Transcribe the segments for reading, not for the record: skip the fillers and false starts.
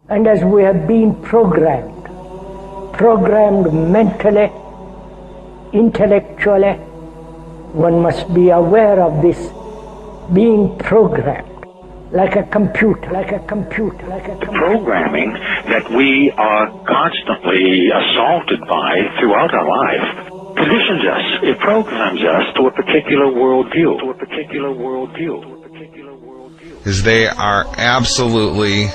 And as we have been programmed mentally, intellectually, one must be aware of this being programmed. Like a computer. The programming that we are constantly assaulted by throughout our life conditions us. It programs us to a particular worldview. Is they are absolutely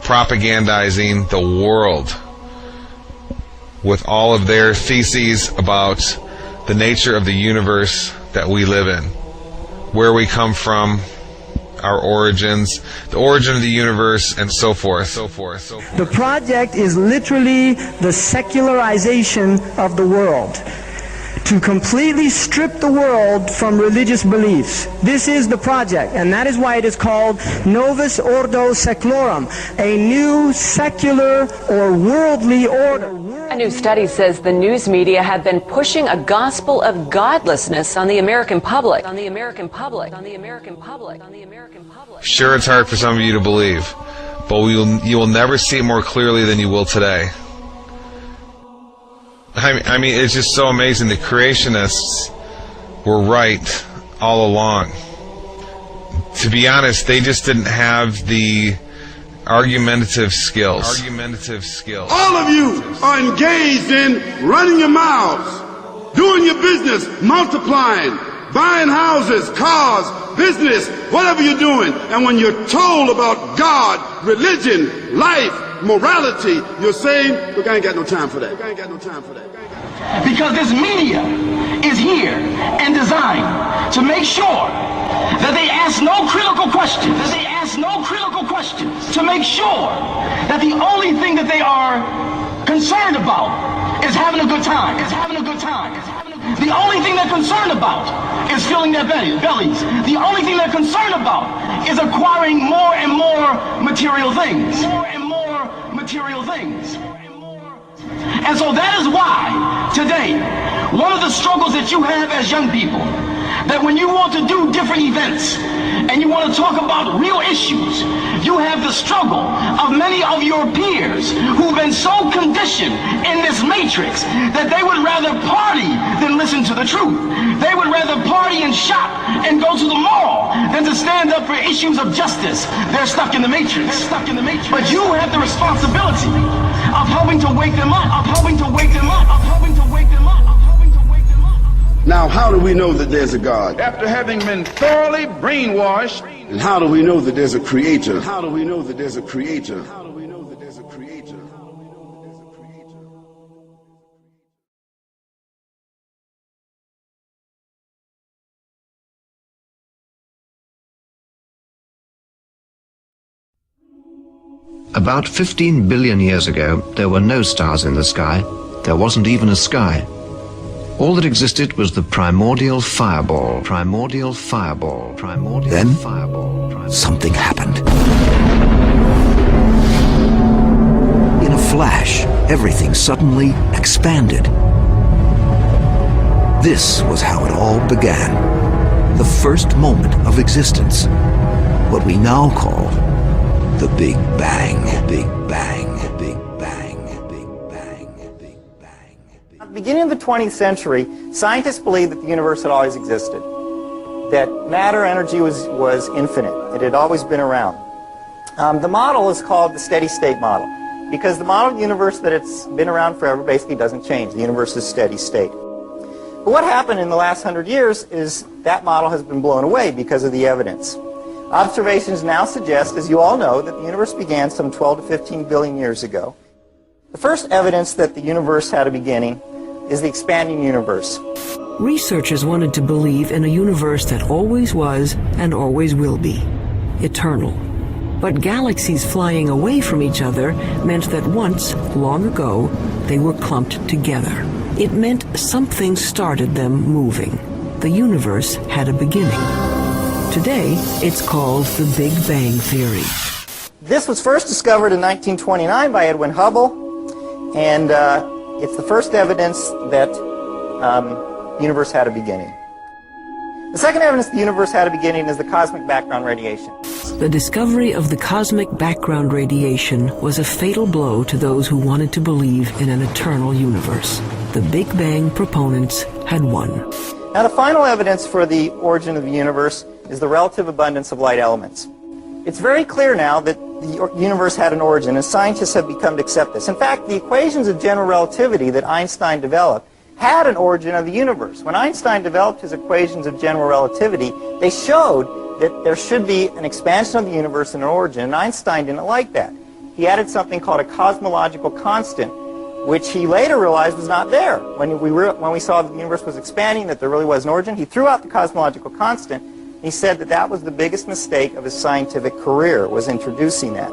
propagandizing the world with all of their theses about the nature of the universe that we live in, where we come from, our origins, the origin of the universe, and so forth. The project is literally the secularization of the world, to completely strip the world from religious beliefs. This is the project, and that is why it is called Novus Ordo Seclorum, a new secular or worldly order. A new study says the news media have been pushing a gospel of godlessness on the American public. Sure, it's hard for some of you to believe, but you will never see it more clearly than you will today. I mean, it's just so amazing. The creationists were right all along. To be honest, they just didn't have the argumentative skills. All of you are engaged in running your mouths, doing your business, multiplying, buying houses, cars, business, whatever you're doing. And when you're told about God, religion, life, morality, you're saying, look, I ain't got no time for that. Because this media is here and designed to make sure that they ask no critical questions. To make sure that the only thing that they are concerned about is having a good time. The only thing they're concerned about is filling their bellies. The only thing they're concerned about is acquiring more and more material things. And so that is why today, one of the struggles that you have as young people, that when you want to do different events and you want to talk about real issues, you have the struggle of many of your peers who've been so conditioned in this matrix that they would rather party than listen to the truth. They would rather party and shop and go to the mall than to stand up for issues of justice. They're stuck in the matrix. But you have the responsibility of helping to wake them up, Now, how do we know that there's a God? After having been thoroughly brainwashed. And how do we know that there's a creator? About 15 billion years ago, there were no stars in the sky. There wasn't even a sky. All that existed was the primordial fireball. Then, something happened. In a flash, everything suddenly expanded. This was how it all began. The first moment of existence. What we now call the Big Bang. At the beginning of the 20th century, scientists believed that the universe had always existed, that matter energy was infinite. It had always been around. The model is called the steady state model, because the model of the universe that it's been around forever basically doesn't change. The universe is steady state. But what happened in the last 100 years is that model has been blown away because of the evidence. Observations now suggest, as you all know, that the universe began some 12 to 15 billion years ago. The first evidence that the universe had a beginning is the expanding universe. Researchers wanted to believe in a universe that always was and always will be, eternal. But galaxies flying away from each other meant that once, long ago, they were clumped together. It meant something started them moving. The universe had a beginning. Today, it's called the Big Bang Theory. This was first discovered in 1929 by Edwin Hubble, and it's the first evidence that the universe had a beginning. The second evidence the universe had a beginning is the cosmic background radiation. The discovery of the cosmic background radiation was a fatal blow to those who wanted to believe in an eternal universe. The Big Bang proponents had won. Now, the final evidence for the origin of the universe is the relative abundance of light elements. It's very clear now that the universe had an origin, and scientists have become to accept this. In fact, the equations of general relativity that Einstein developed had an origin of the universe. When Einstein developed his equations of general relativity, they showed that there should be an expansion of the universe and an origin, and Einstein didn't like that. He added something called a cosmological constant, which he later realized was not there. When we saw that the universe was expanding, that there really was an origin, he threw out the cosmological constant. He said that that was the biggest mistake of his scientific career, was introducing that.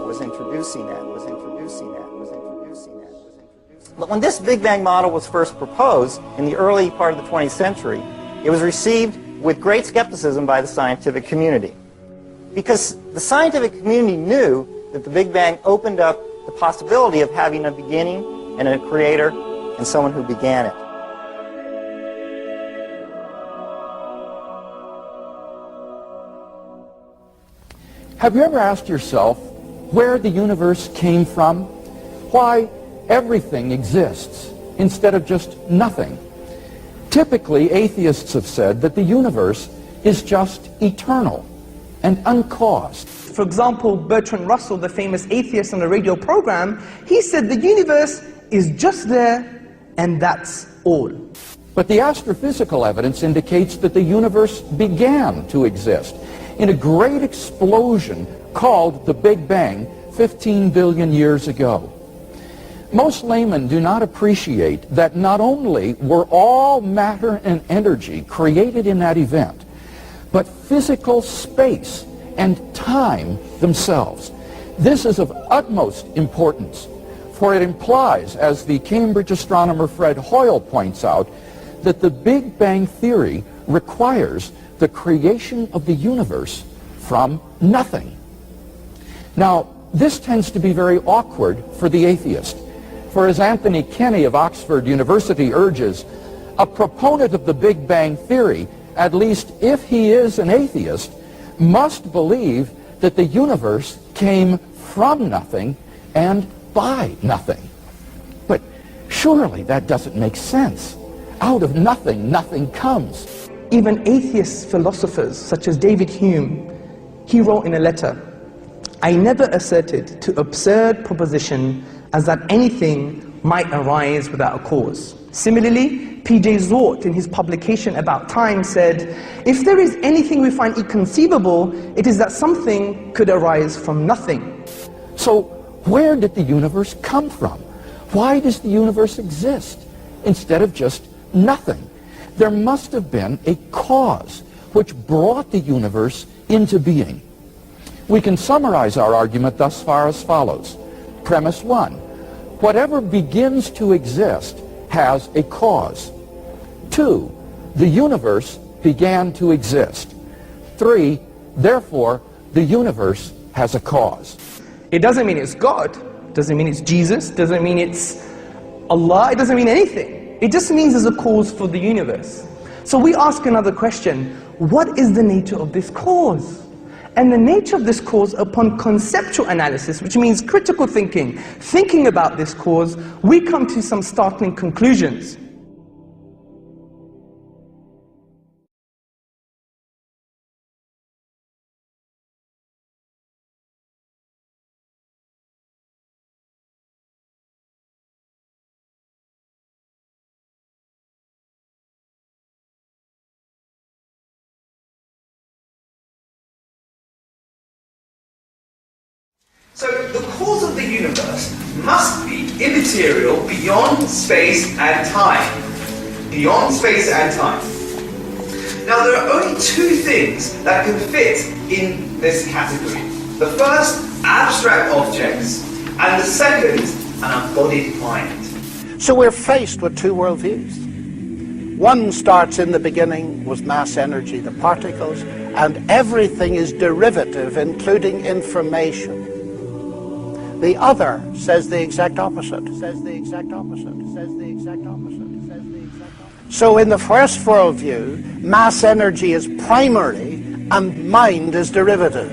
But when this Big Bang model was first proposed in the early part of the 20th century, it was received with great skepticism by the scientific community. Because the scientific community knew that the Big Bang opened up the possibility of having a beginning and a creator and someone who began it. Have you ever asked yourself where the universe came from? Why everything exists instead of just nothing? Typically, atheists have said that the universe is just eternal and uncaused. For example, Bertrand Russell, the famous atheist on a radio program, he said the universe is just there and that's all. But the astrophysical evidence indicates that the universe began to exist in a great explosion called the Big Bang 15 billion years ago. Most laymen do not appreciate that not only were all matter and energy created in that event, but physical space and time themselves. This is of utmost importance, for it implies, as the Cambridge astronomer Fred Hoyle points out, that the Big Bang theory requires the creation of the universe from nothing. Now, this tends to be very awkward for the atheist. For as Anthony Kenny of Oxford University urges, a proponent of the Big Bang theory, at least if he is an atheist, must believe that the universe came from nothing and by nothing. But surely that doesn't make sense. Out of nothing, nothing comes. Even atheist philosophers such as David Hume, he wrote in a letter, "I never asserted to absurd proposition as that anything might arise without a cause." Similarly, P.J. Zort in his publication About Time said, "If there is anything we find inconceivable, it is that something could arise from nothing." So where did the universe come from? Why does the universe exist instead of just nothing? There must have been a cause which brought the universe into being. We can summarize our argument thus far as follows. Premise 1. Whatever begins to exist has a cause. 2. The universe began to exist. 3. Therefore, the universe has a cause. It doesn't mean it's God, doesn't mean it's Jesus, doesn't mean it's Allah, it doesn't mean anything. It just means there's a cause for the universe. So we ask another question, what is the nature of this cause? And the nature of this cause, upon conceptual analysis, which means critical thinking about this cause, we come to some startling conclusions. So the cause of the universe must be immaterial beyond space and time. Beyond space and time. Now there are only two things that can fit in this category. The first, abstract objects, and the second, an embodied mind. So we're faced with two worldviews. One starts in the beginning with mass energy, the particles, and everything is derivative, including information. The other says the exact opposite. So in the first worldview, mass energy is primary and mind is derivative.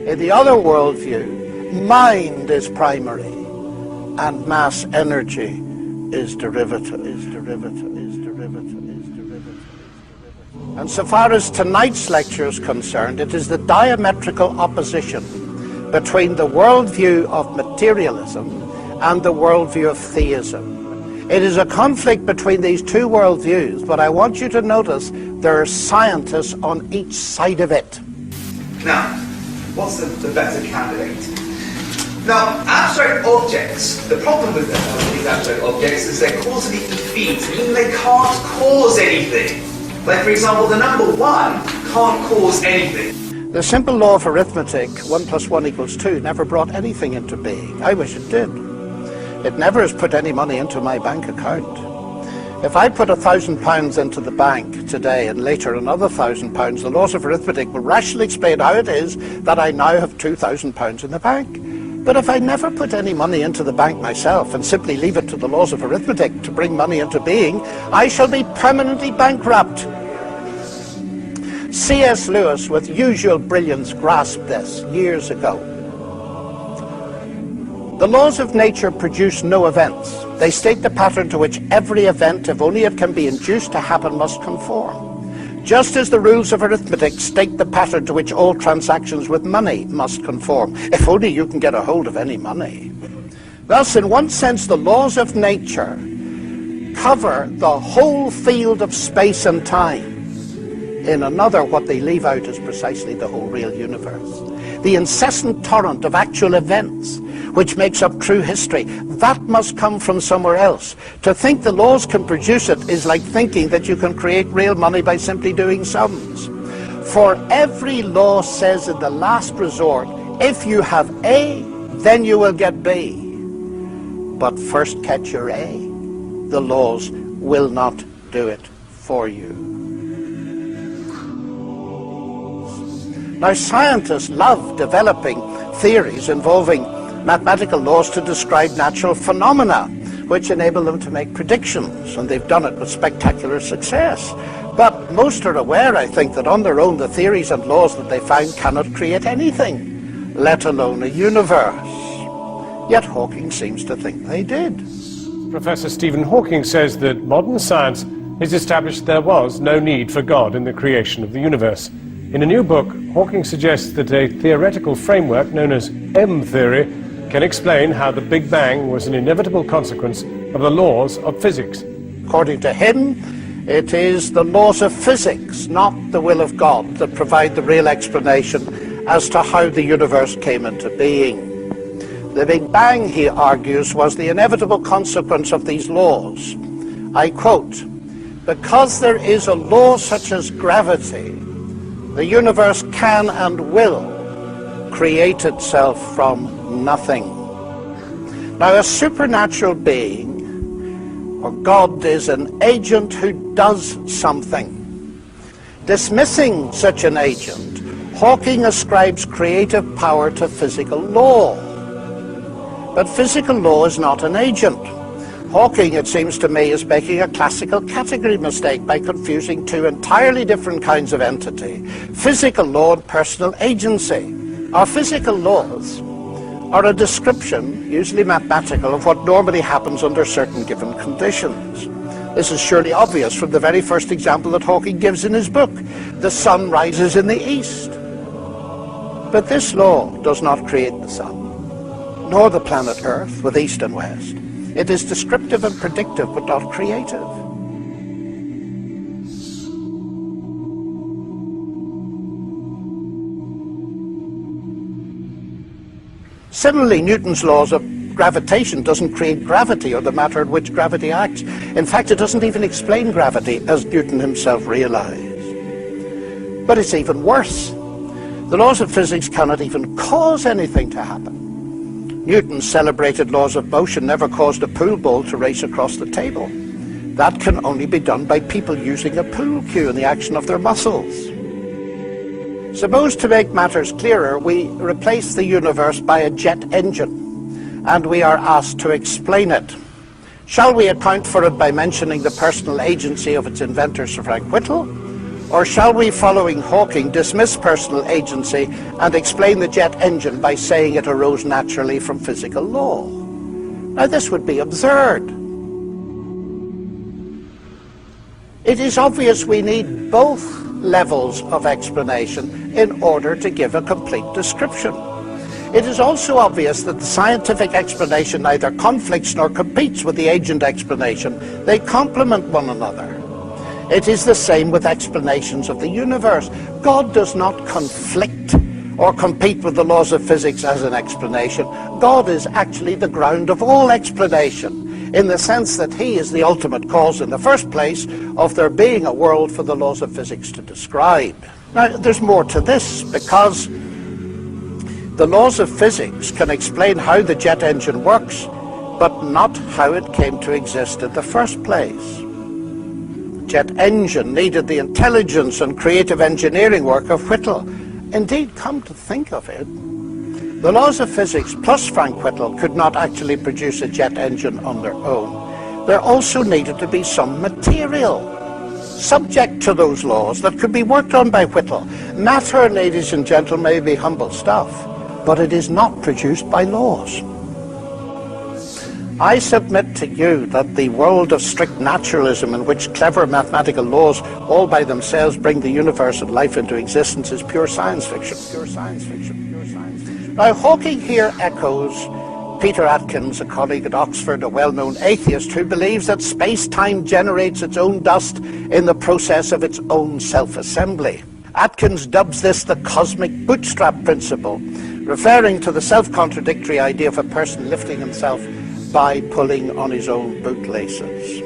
In the other worldview, mind is primary and mass energy is derivative. And so far as tonight's lecture is concerned, it is the diametrical opposition between the worldview of materialism and the worldview of theism. It is a conflict between these two worldviews, but I want you to notice there are scientists on each side of it. Now, what's the better candidate? Now, abstract objects, the problem with these abstract objects is they're causally effete, meaning they can't cause anything. Like, for example, the number 1 can't cause anything. The simple law of arithmetic, 1 + 1 = 2, never brought anything into being. I wish it did. It never has put any money into my bank account. If I put £1,000 into the bank today and later another £1,000, the laws of arithmetic will rationally explain how it is that I now have £2,000 in the bank. But if I never put any money into the bank myself and simply leave it to the laws of arithmetic to bring money into being, I shall be permanently bankrupt. C.S. Lewis, with usual brilliance, grasped this years ago. The laws of nature produce no events. They state the pattern to which every event, if only it can be induced to happen, must conform. Just as the rules of arithmetic state the pattern to which all transactions with money must conform, if only you can get a hold of any money. Thus, in one sense, the laws of nature cover the whole field of space and time. In another, what they leave out is precisely the whole real universe. The incessant torrent of actual events, which makes up true history, that must come from somewhere else. To think the laws can produce it is like thinking that you can create real money by simply doing sums. For every law says in the last resort, if you have A, then you will get B. But first catch your A. The laws will not do it for you. Now, scientists love developing theories involving mathematical laws to describe natural phenomena, which enable them to make predictions, and they've done it with spectacular success. But most are aware, I think, that on their own the theories and laws that they find cannot create anything, let alone a universe. Yet Hawking seems to think they did. Professor Stephen Hawking says that modern science has established there was no need for God in the creation of the universe. In a new book, Hawking suggests that a theoretical framework known as M-theory can explain how the Big Bang was an inevitable consequence of the laws of physics. According to him, it is the laws of physics, not the will of God, that provide the real explanation as to how the universe came into being. The Big Bang, he argues, was the inevitable consequence of these laws. I quote, "Because there is a law such as gravity, the universe can and will create itself from nothing." Now, a supernatural being, or God, is an agent who does something. Dismissing such an agent, Hawking ascribes creative power to physical law. But physical law is not an agent. Hawking, it seems to me, is making a classical category mistake by confusing two entirely different kinds of entity: physical law and personal agency. Our physical laws are a description, usually mathematical, of what normally happens under certain given conditions. This is surely obvious from the very first example that Hawking gives in his book. The sun rises in the east. But this law does not create the sun, nor the planet Earth with east and west. It is descriptive and predictive, but not creative. Similarly, Newton's laws of gravitation doesn't create gravity or the matter in which gravity acts. In fact, it doesn't even explain gravity, as Newton himself realized. But it's even worse. The laws of physics cannot even cause anything to happen. Newton's celebrated laws of motion never caused a pool ball to race across the table. That can only be done by people using a pool cue and the action of their muscles. Suppose, to make matters clearer, we replace the universe by a jet engine, and we are asked to explain it. Shall we account for it by mentioning the personal agency of its inventor, Sir Frank Whittle, Or shall we, following Hawking, dismiss personal agency and explain the jet engine by saying it arose naturally from physical law? Now, this would be absurd. It is obvious we need both levels of explanation in order to give a complete description. It is also obvious that the scientific explanation neither conflicts nor competes with the agent explanation. They complement one another. It is the same with explanations of the universe. God does not conflict or compete with the laws of physics as an explanation. God is actually the ground of all explanation, in the sense that he is the ultimate cause in the first place of there being a world for the laws of physics to describe. Now, there's more to this, because the laws of physics can explain how the jet engine works, but not how it came to exist in the first place. Jet engine needed the intelligence and creative engineering work of Whittle. Indeed, come to think of it, the laws of physics plus Frank Whittle could not actually produce a jet engine on their own. There also needed to be some material subject to those laws that could be worked on by Whittle. Matter, ladies and gentlemen, may be humble stuff, but it is not produced by laws. I submit to you that the world of strict naturalism, in which clever mathematical laws all by themselves bring the universe and life into existence, is pure science fiction. Pure science fiction. Pure science fiction. Now, Hawking here echoes Peter Atkins, a colleague at Oxford, a well-known atheist who believes that space-time generates its own dust in the process of its own self-assembly. Atkins dubs this the cosmic bootstrap principle, referring to the self-contradictory idea of a person lifting himself by pulling on his own bootlaces.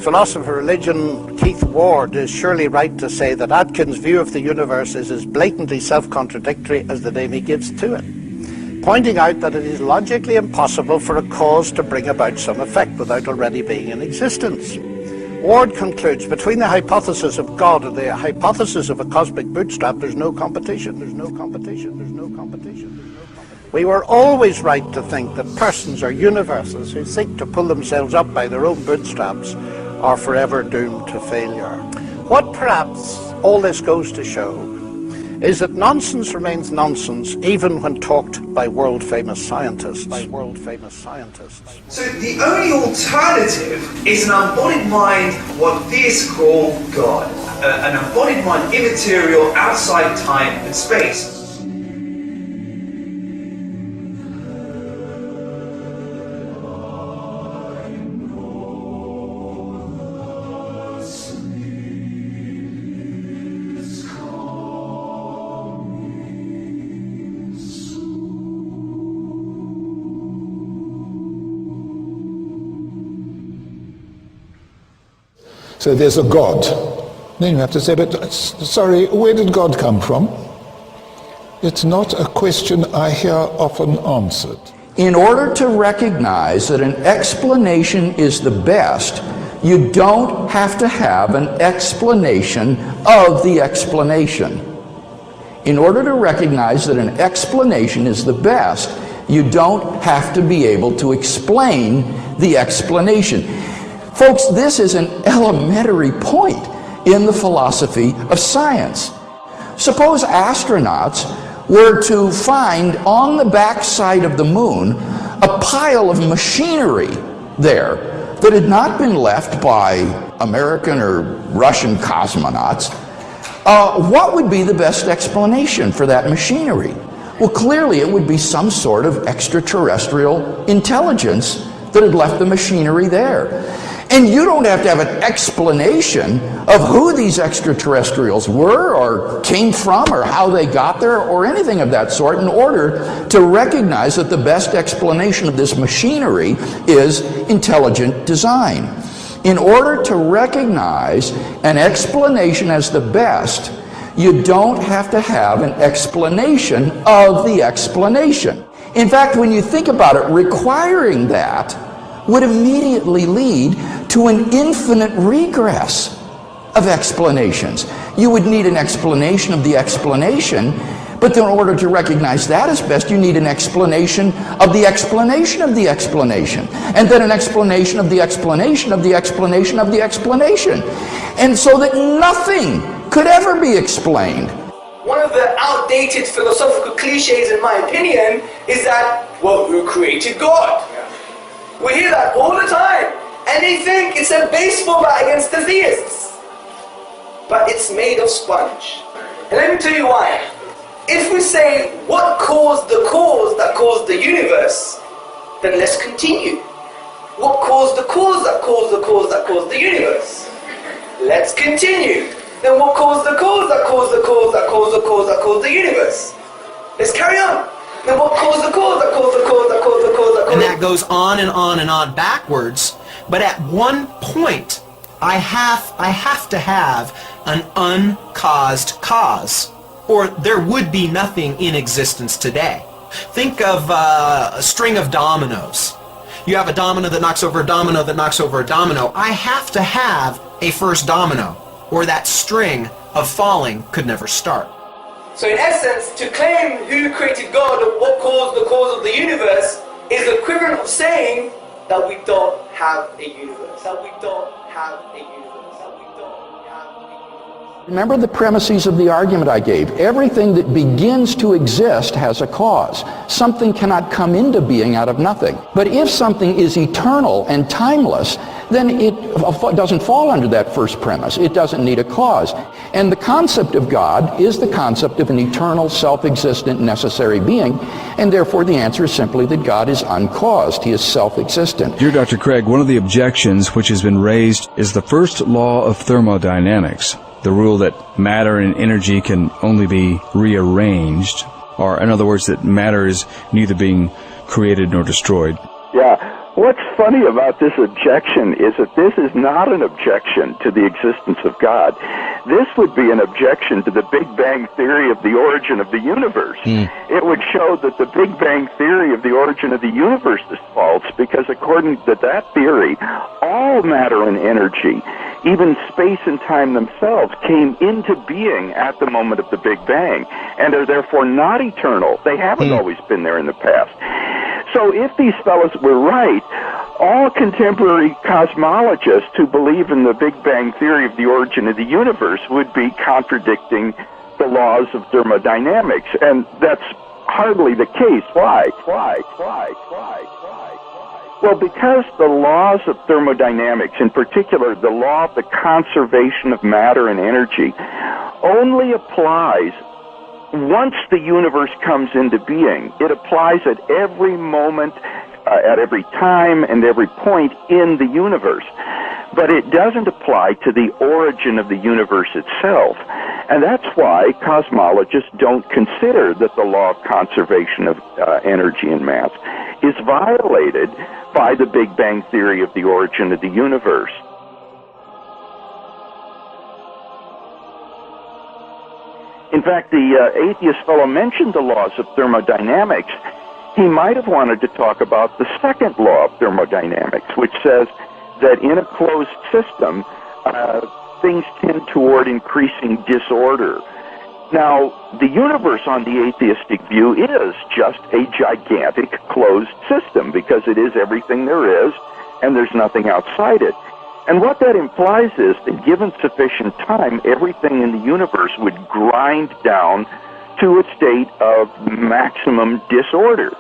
Philosopher of religion Keith Ward is surely right to say that Atkins' view of the universe is as blatantly self-contradictory as the name he gives to it, pointing out that it is logically impossible for a cause to bring about some effect without already being in existence. Ward concludes, between the hypothesis of God and the hypothesis of a cosmic bootstrap, there's no competition. There's no competition. There's no competition. We were always right to think that persons or universes who seek to pull themselves up by their own bootstraps are forever doomed to failure. What perhaps all this goes to show is that nonsense remains nonsense even when talked by world-famous scientists. So the only alternative is an embodied mind, what theists call God. An embodied mind, immaterial, outside time and space. So there's a God. Then you have to say, but sorry, where did God come from? It's not a question I hear often answered. In order to recognize that an explanation is the best, you don't have to have an explanation of the explanation. In order to recognize that an explanation is the best, you don't have to be able to explain the explanation. Folks, this is an elementary point in the philosophy of science. Suppose astronauts were to find on the backside of the moon a pile of machinery there that had not been left by American or Russian cosmonauts. What would be the best explanation for that machinery? Well, clearly it would be some sort of extraterrestrial intelligence that had left the machinery there. And you don't have to have an explanation of who these extraterrestrials were or came from or how they got there or anything of that sort in order to recognize that the best explanation of this machinery is intelligent design. In order to recognize an explanation as the best, you don't have to have an explanation of the explanation. In fact, when you think about it, requiring that would immediately lead to an infinite regress of explanations. You would need an explanation of the explanation, but in order to recognize that as best, you need an explanation of the explanation of the explanation, and then an explanation of the explanation of the explanation of the explanation. And so that nothing could ever be explained. One of the outdated philosophical cliches, in my opinion, is that, well, who created God? We hear that all the time, and they think it's a baseball bat against the theists. But it's made of sponge. And let me tell you why. If we say, what caused the cause that caused the universe, then let's continue. What caused the cause that caused the cause that caused the universe? Let's continue. Then what caused the cause that caused the cause that caused the cause that caused the universe? Let's carry on. Then what caused the cause that caused the cause that caused the cause that caused? And that goes on and on and on backwards. But at one point, I have to have an uncaused cause, or there would be nothing in existence today. Think of a string of dominoes. You have a domino that knocks over a domino that knocks over a domino. I have to have a first domino, or that string of falling could never start. So in essence, to claim who created God or what caused the cause of the universe is the equivalent of saying that we don't have a universe. That we don't have a universe. Remember the premises of the argument I gave. Everything that begins to exist has a cause. Something cannot come into being out of nothing. But if something is eternal and timeless, then it doesn't fall under that first premise. It doesn't need a cause. And the concept of God is the concept of an eternal, self-existent, necessary being, and therefore the answer is simply that God is uncaused. He is self-existent. Dear Dr. Craig, one of the objections which has been raised is the first law of thermodynamics, the rule that matter and energy can only be rearranged, or in other words, that matter is neither being created nor destroyed. Yeah. What's funny about this objection is that this is not an objection to the existence of God. This would be an objection to the Big Bang theory of the origin of the universe. It would show that the Big Bang theory of the origin of the universe is false, because according to that theory, all matter and energy, even space and time themselves, came into being at the moment of the Big Bang, and are therefore not eternal. They haven't always been there in the past. So if these fellows were right, all contemporary cosmologists who believe in the Big Bang theory of the origin of the universe would be contradicting the laws of thermodynamics, and that's hardly the case. Why? Well, because the laws of thermodynamics, in particular the law of the conservation of matter and energy, only applies once the universe comes into being. It applies at every moment, at every time, and every point in the universe. But it doesn't apply to the origin of the universe itself. And that's why cosmologists don't consider that the law of conservation of energy and mass is violated by the Big Bang theory of the origin of the universe. In fact, the atheist fellow mentioned the laws of thermodynamics. He might have wanted to talk about the second law of thermodynamics, which says that in a closed system, things tend toward increasing disorder. Now, the universe on the atheistic view is just a gigantic closed system, because it is everything there is, and there's nothing outside it. And what that implies is that given sufficient time, everything in the universe would grind down to a state of maximum disorder.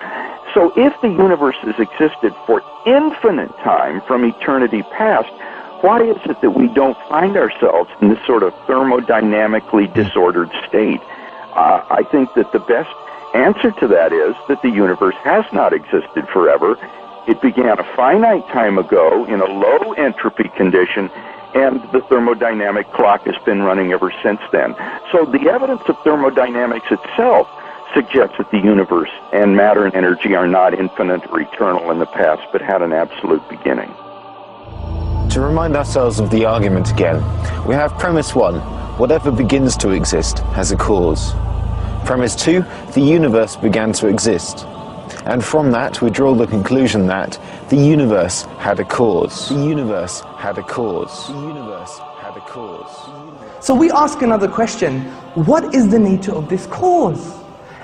So if the universe has existed for infinite time from eternity past, why is it that we don't find ourselves in this sort of thermodynamically disordered state? I think that the best answer to that is that the universe has not existed forever. It began a finite time ago in a low entropy condition, and the thermodynamic clock has been running ever since then. So the evidence of thermodynamics itself suggests that the universe and matter and energy are not infinite or eternal in the past, but had an absolute beginning. To remind ourselves of the argument again, we have premise 1, whatever begins to exist has a cause. Premise 2, the universe began to exist. And from that, we draw the conclusion that the universe had a cause. The universe had a cause. The universe had a cause. So we ask another question, what is the nature of this cause?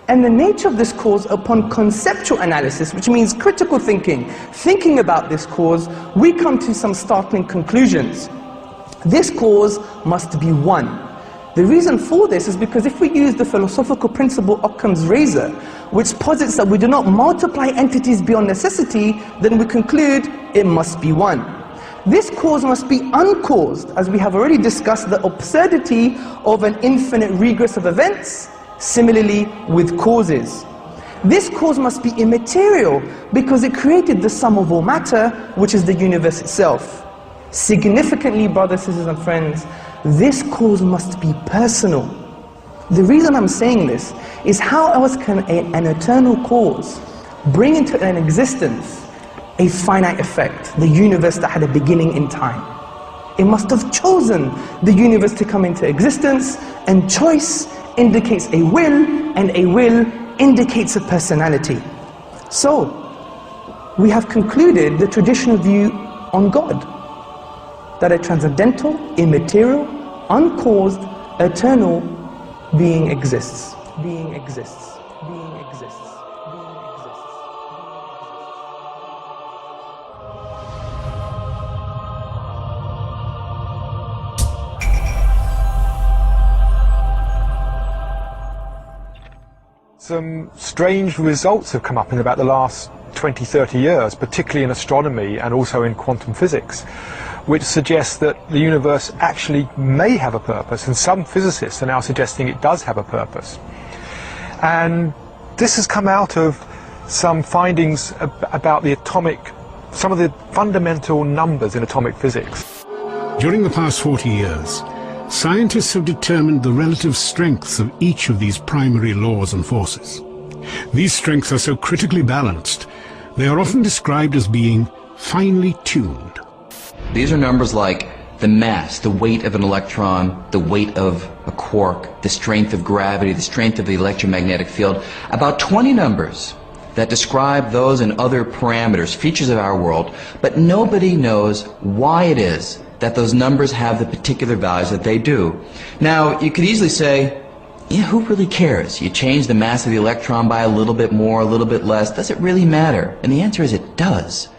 And the nature of this cause, upon conceptual analysis, which means critical thinking about this cause, we come to some startling conclusions. This cause must be one. The reason for this is because if we use the philosophical principle Occam's razor, which posits that we do not multiply entities beyond necessity, then we conclude it must be one. This cause must be uncaused, as we have already discussed the absurdity of an infinite regress of events, similarly with causes. This cause must be immaterial, because it created the sum of all matter, which is the universe itself. Significantly, brothers, sisters and friends, this cause must be personal. The reason I'm saying this is how else can an eternal cause bring into an existence a finite effect, the universe that had a beginning in time? It must have chosen the universe to come into existence, and choice indicates a will, and a will indicates a personality. So, we have concluded the traditional view on God, that a transcendental, immaterial, uncaused, eternal being exists. Being exists. Being exists. Being exists. Some strange results have come up in about the last 20-30 years, particularly in astronomy and also in quantum physics, which suggests that the universe actually may have a purpose, and some physicists are now suggesting it does have a purpose. And this has come out of some findings about some of the fundamental numbers in atomic physics. During the past 40 years, scientists have determined the relative strengths of each of these primary laws and forces. These strengths are so critically balanced, they are often described as being finely tuned. These are numbers like the mass, the weight of an electron, the weight of a quark, the strength of gravity, the strength of the electromagnetic field. About 20 numbers that describe those and other parameters, features of our world, but nobody knows why it is that those numbers have the particular values that they do. Now, you could easily say, yeah, who really cares? You change the mass of the electron by a little bit more, a little bit less. Does it really matter? And the answer is it does.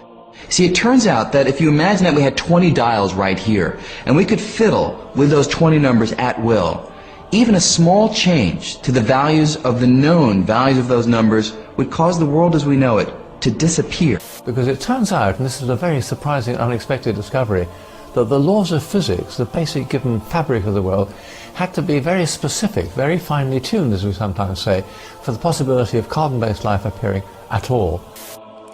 See, it turns out that if you imagine that we had 20 dials right here, and we could fiddle with those 20 numbers at will, even a small change to the values of the known values of those numbers would cause the world as we know it to disappear. Because it turns out, and this is a very surprising, unexpected discovery, that the laws of physics, the basic given fabric of the world, had to be very specific, very finely tuned, as we sometimes say, for the possibility of carbon-based life appearing at all.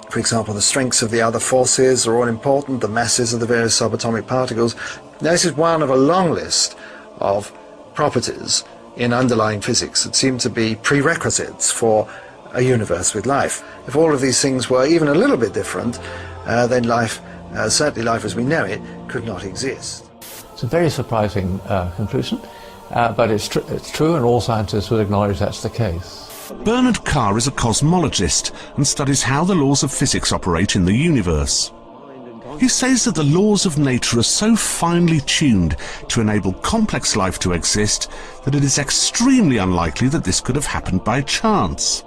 For example, the strengths of the other forces are all important, the masses of the various subatomic particles. This is one of a long list of properties in underlying physics that seem to be prerequisites for a universe with life. If all of these things were even a little bit different, then life, certainly life as we know it, could not exist. It's a very surprising conclusion, but it's true, and all scientists would acknowledge that's the case. Bernard Carr is a cosmologist and studies how the laws of physics operate in the universe. He says that the laws of nature are so finely tuned to enable complex life to exist that it is extremely unlikely that this could have happened by chance.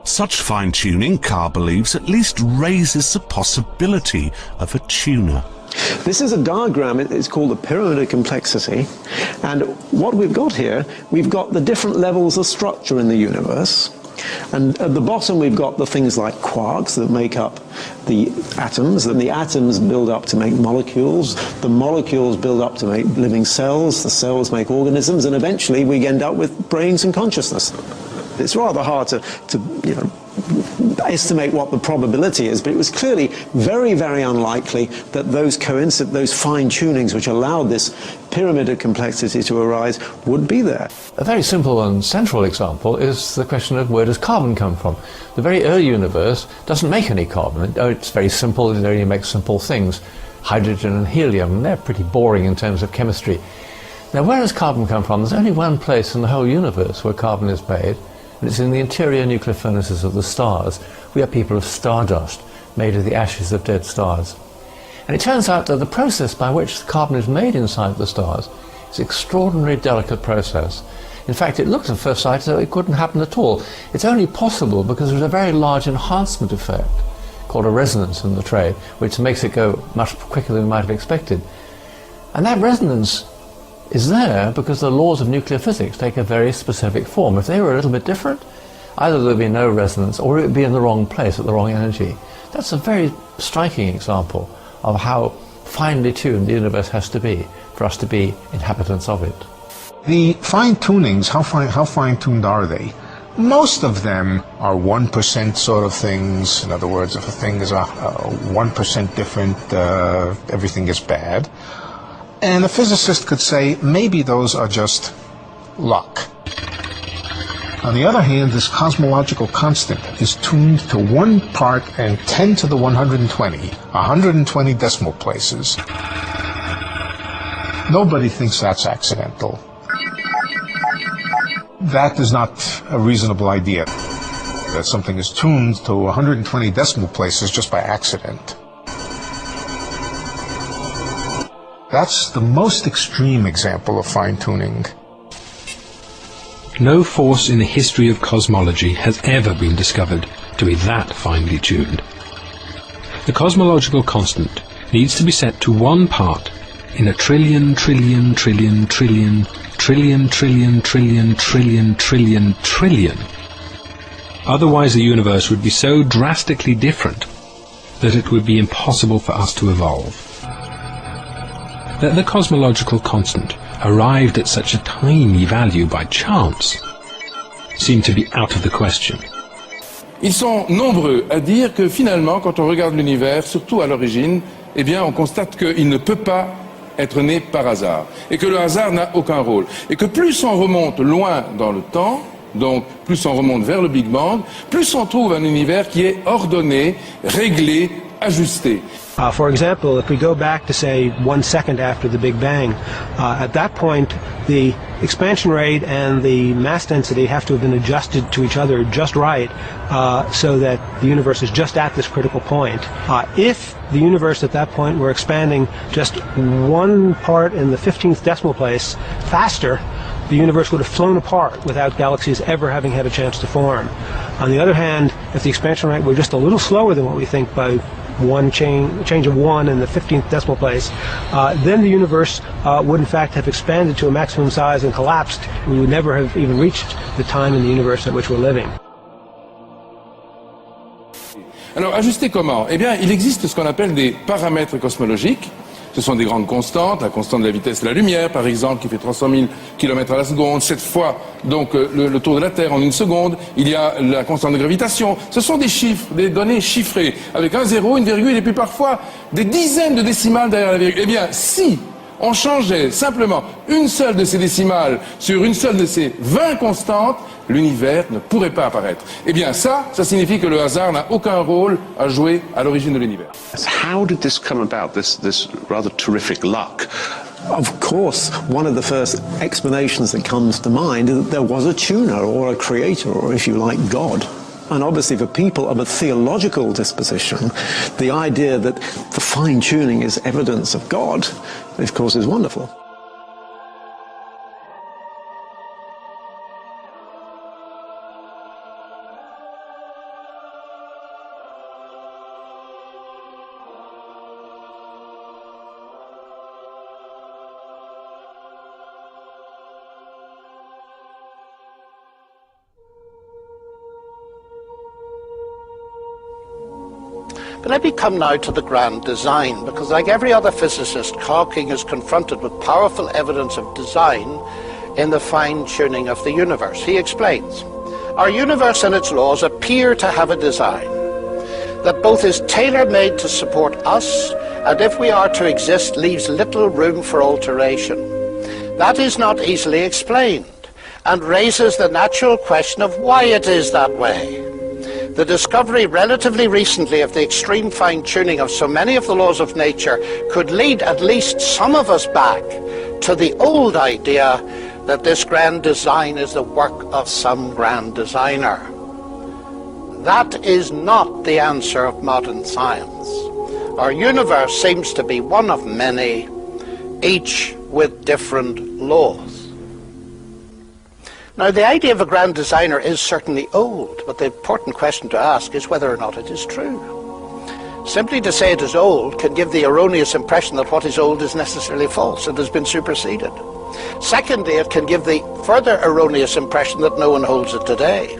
Such fine-tuning, Carr believes, at least raises the possibility of a tuner. This is a diagram, it's called the pyramid of complexity, and what we've got here, we've got the different levels of structure in the universe, and at the bottom we've got the things like quarks that make up the atoms, and the atoms build up to make molecules, the molecules build up to make living cells, the cells make organisms, and eventually we end up with brains and consciousness. It's rather hard to estimate what the probability is, but it was clearly very, very unlikely that those fine-tunings which allowed this pyramid of complexity to arise would be there. A very simple and central example is the question of where does carbon come from? The very early universe doesn't make any carbon. It's very simple, it only makes simple things. Hydrogen and helium, and they're pretty boring in terms of chemistry. Now, where does carbon come from? There's only one place in the whole universe where carbon is made, and it's in the interior nuclear furnaces of the stars. We are people of stardust, made of the ashes of dead stars. And it turns out that the process by which the carbon is made inside the stars is an extraordinarily delicate process. In fact, it looked at first sight as though it couldn't happen at all. It's only possible because there's a very large enhancement effect called a resonance in the tray, which makes it go much quicker than we might have expected. And that resonance is there because the laws of nuclear physics take a very specific form. If they were a little bit different, either there would be no resonance or it would be in the wrong place at the wrong energy. That's a very striking example of how finely tuned the universe has to be for us to be inhabitants of it. The fine-tunings, how fine-tuned are they? Most of them are 1% sort of things. In other words, if a thing is 1% different, everything is bad. And a physicist could say, maybe those are just luck. On the other hand, this cosmological constant is tuned to 1 part and 10 to the 120, 120 decimal places. Nobody thinks that's accidental. That is not a reasonable idea, that something is tuned to 120 decimal places just by accident. That's the most extreme example of fine-tuning. No force in the history of cosmology has ever been discovered to be that finely tuned. The cosmological constant needs to be set to 1 part in a trillion, trillion, trillion, trillion, trillion, trillion, trillion, trillion, trillion, trillion. Otherwise the universe would be so drastically different that it would be impossible for us to evolve. That the cosmological constant arrived at such a tiny value by chance seemed to be out of the question. Ils sont nombreux à dire que finalement, quand on regarde l'univers, surtout à l'origine, eh bien, on constate qu'il ne peut pas être né par hasard, et que le hasard n'a aucun rôle, et que plus on remonte loin dans le temps, donc plus on remonte vers le Big Bang, plus on trouve un univers qui est ordonné, réglé, ajusté. For example, if we go back to say 1 second after the Big Bang, at that point the expansion rate and the mass density have to have been adjusted to each other just right, so that the universe is just at this critical point. If the universe at that point were expanding just 1 part in the 15th decimal place faster, the universe would have flown apart without galaxies ever having had a chance to form. On the other hand, if the expansion rate were just a little slower than what we think by change of 1 in the 15th decimal place, then the universe would in fact have expanded to a maximum size and collapsed. We would never have even reached the time in the universe at which we're living. Alors, ajuster comment? Eh bien, il existe ce qu'on appelle des paramètres cosmologiques. Ce sont des grandes constantes, la constante de la vitesse de la lumière, par exemple, qui fait 300 000 km à la seconde, 7 fois donc le tour de la Terre en 1 seconde. Il y a la constante de gravitation. Ce sont des chiffres, des données chiffrées, avec un zéro, une virgule, et puis parfois des dizaines de décimales derrière la virgule. Eh bien, si on changeait simplement une seule de ces décimales sur une seule de ces 20 constantes, l'univers ne pourrait pas apparaître. Eh bien, ça signifie que le hasard n'a aucun rôle à jouer à l'origine de l'univers. How did this come about, this rather terrific luck? Of course, one of the first explanations that comes to mind is that there was a tuner or a creator, or if you like, God. And obviously for people of a theological disposition, the idea that the fine-tuning is evidence of God, of course, is wonderful. But let me come now to the grand design, because like every other physicist, Hawking is confronted with powerful evidence of design in the fine-tuning of the universe. He explains, our universe and its laws appear to have a design that both is tailor-made to support us, and if we are to exist, leaves little room for alteration. That is not easily explained, and raises the natural question of why it is that way. The discovery relatively recently of the extreme fine-tuning of so many of the laws of nature could lead at least some of us back to the old idea that this grand design is the work of some grand designer. That is not the answer of modern science. Our universe seems to be one of many, each with different laws. Now, the idea of a grand designer is certainly old, but the important question to ask is whether or not it is true. Simply to say it is old can give the erroneous impression that what is old is necessarily false and has been superseded. Secondly, it can give the further erroneous impression that no one holds it today.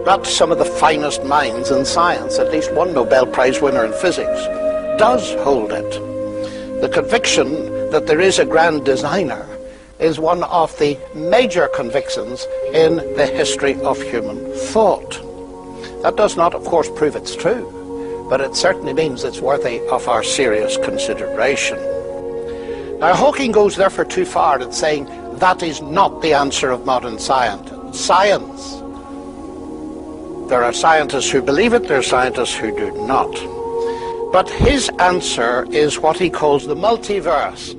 But some of the finest minds in science, at least one Nobel Prize winner in physics, does hold it. The conviction that there is a grand designer is one of the major convictions in the history of human thought. That does not, of course, prove it's true, but it certainly means it's worthy of our serious consideration. Now, Hawking goes therefore too far in saying that is not the answer of modern science. There are scientists who believe it, there are scientists who do not. But his answer is what he calls the multiverse.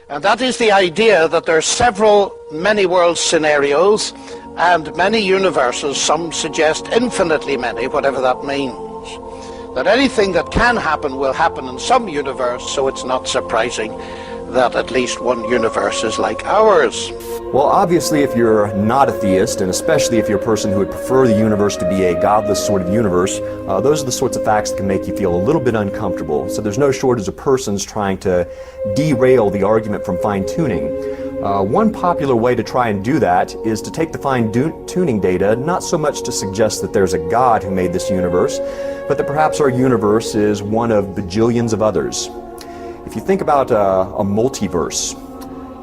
And that is the idea that there are several many-world scenarios and many universes, some suggest infinitely many, whatever that means. That anything that can happen will happen in some universe, so it's not surprising that at least one universe is like ours. Well, obviously, if you're not a theist, and especially if you're a person who would prefer the universe to be a godless sort of universe, those are the sorts of facts that can make you feel a little bit uncomfortable. So there's no shortage of persons trying to derail the argument from fine-tuning. One popular way to try and do that is to take the fine-tuning data, not so much to suggest that there's a God who made this universe, but that perhaps our universe is one of bajillions of others. If you think about a multiverse,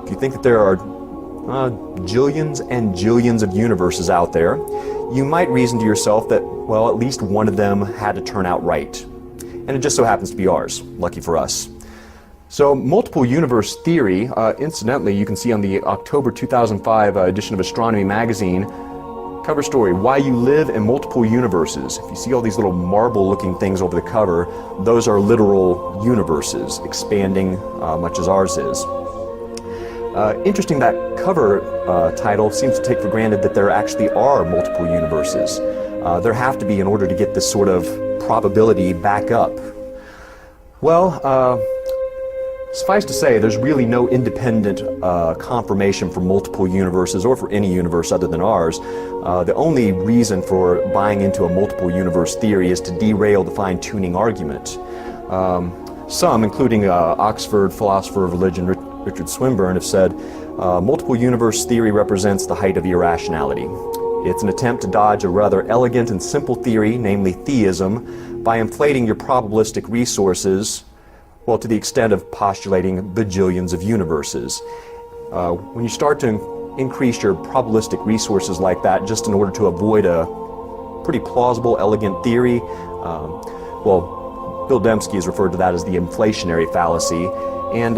if you think that there are jillions and jillions of universes out there, you might reason to yourself that, well, at least one of them had to turn out right. And it just so happens to be ours, lucky for us. So multiple universe theory, incidentally, you can see on the October 2005 edition of Astronomy magazine, cover story, Why You Live in Multiple Universes. If you see all these little marble-looking things over the cover, those are literal universes, expanding much as ours is. Interesting, that cover title seems to take for granted that there actually are multiple universes. There have to be in order to get this sort of probability back up. Well, suffice to say, there's really no independent confirmation for multiple universes or for any universe other than ours. The only reason for buying into a multiple universe theory is to derail the fine-tuning argument. Some, including Oxford philosopher of religion Richard Swinburne, have said, multiple universe theory represents the height of irrationality. It's an attempt to dodge a rather elegant and simple theory, namely theism, by inflating your probabilistic resources, well, to the extent of postulating bajillions of universes. When you start to increase your probabilistic resources like that just in order to avoid a pretty plausible, elegant theory, well, Bill Dembski has referred to that as the inflationary fallacy, and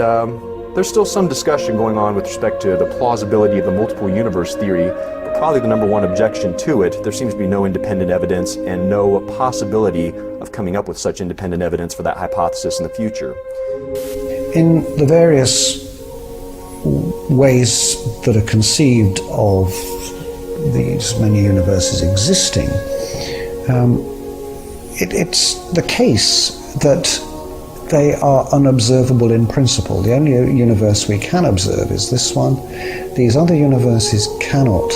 there's still some discussion going on with respect to the plausibility of the multiple universe theory, but probably the number one objection to it, there seems to be no independent evidence and no possibility of coming up with such independent evidence for that hypothesis in the future. In the various ways that are conceived of these many universes existing, it's the case that they are unobservable in principle. The only universe we can observe is this one. These other universes cannot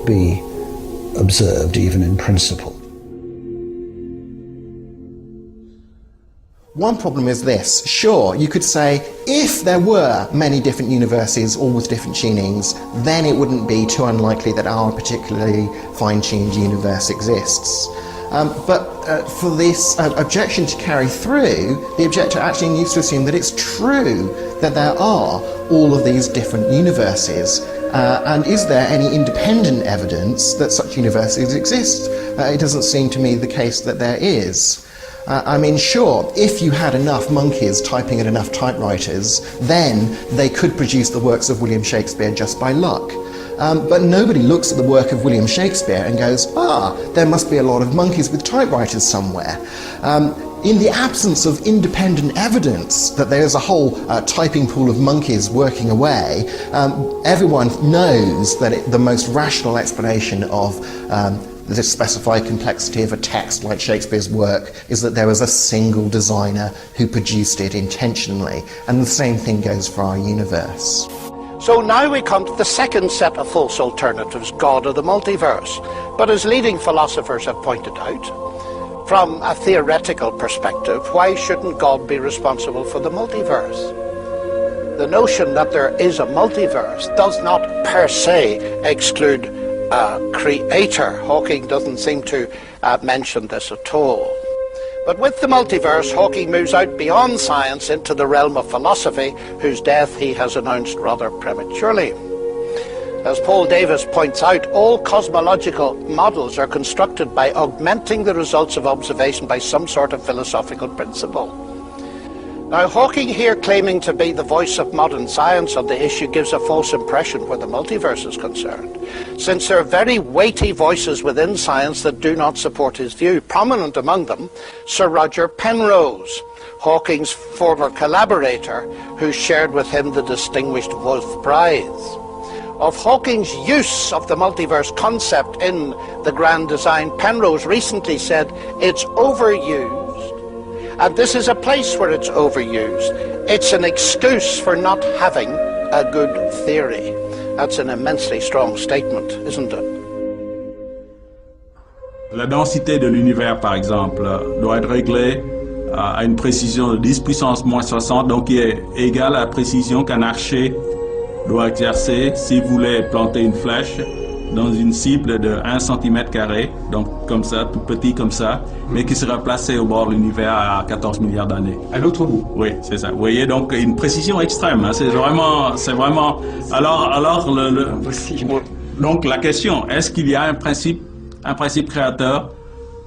be observed even in principle. One problem is this. Sure, you could say if there were many different universes, all with different tunings, then it wouldn't be too unlikely that our particularly fine-tuned universe exists. But for this objection to carry through, the objector actually needs to assume that it's true that there are all of these different universes. And is there any independent evidence that such universes exist? It doesn't seem to me the case that there is. I mean, sure, if you had enough monkeys typing at enough typewriters, then they could produce the works of William Shakespeare just by luck. But nobody looks at the work of William Shakespeare and goes, there must be a lot of monkeys with typewriters somewhere. In the absence of independent evidence that there is a whole typing pool of monkeys working away, everyone knows that the most rational explanation of the specified complexity of a text like Shakespeare's work is that there was a single designer who produced it intentionally. And the same thing goes for our universe. So now we come to the second set of false alternatives, God or the multiverse. But as leading philosophers have pointed out, from a theoretical perspective, why shouldn't God be responsible for the multiverse? The notion that there is a multiverse does not per se exclude a creator. Hawking doesn't seem to mention this at all. But with the multiverse, Hawking moves out beyond science into the realm of philosophy, whose death he has announced rather prematurely. As Paul Davies points out, all cosmological models are constructed by augmenting the results of observation by some sort of philosophical principle. Now, Hawking here claiming to be the voice of modern science on the issue gives a false impression where the multiverse is concerned, since there are very weighty voices within science that do not support his view. Prominent among them, Sir Roger Penrose, Hawking's former collaborator, who shared with him the distinguished Wolf Prize. Of Hawking's use of the multiverse concept in the grand design, Penrose recently said, "It's overused. And this is a place where it's overused. It's an excuse for not having a good theory." That's an immensely strong statement, isn't it? La densité de l'univers, par exemple, doit être réglée à une précision de 10 puissance moins 60, donc qui est égale à la précision qu'un archer doit exercer s'il voulait planter une flèche dans une cible de 1 cm², donc comme ça, tout petit comme ça, mais qui sera placé au bord de l'univers à 14 milliards d'années. À l'autre bout. Oui, c'est ça. Vous voyez, donc une précision extrême. Hein, c'est vraiment. Donc la question, est-ce qu'il y a un principe créateur,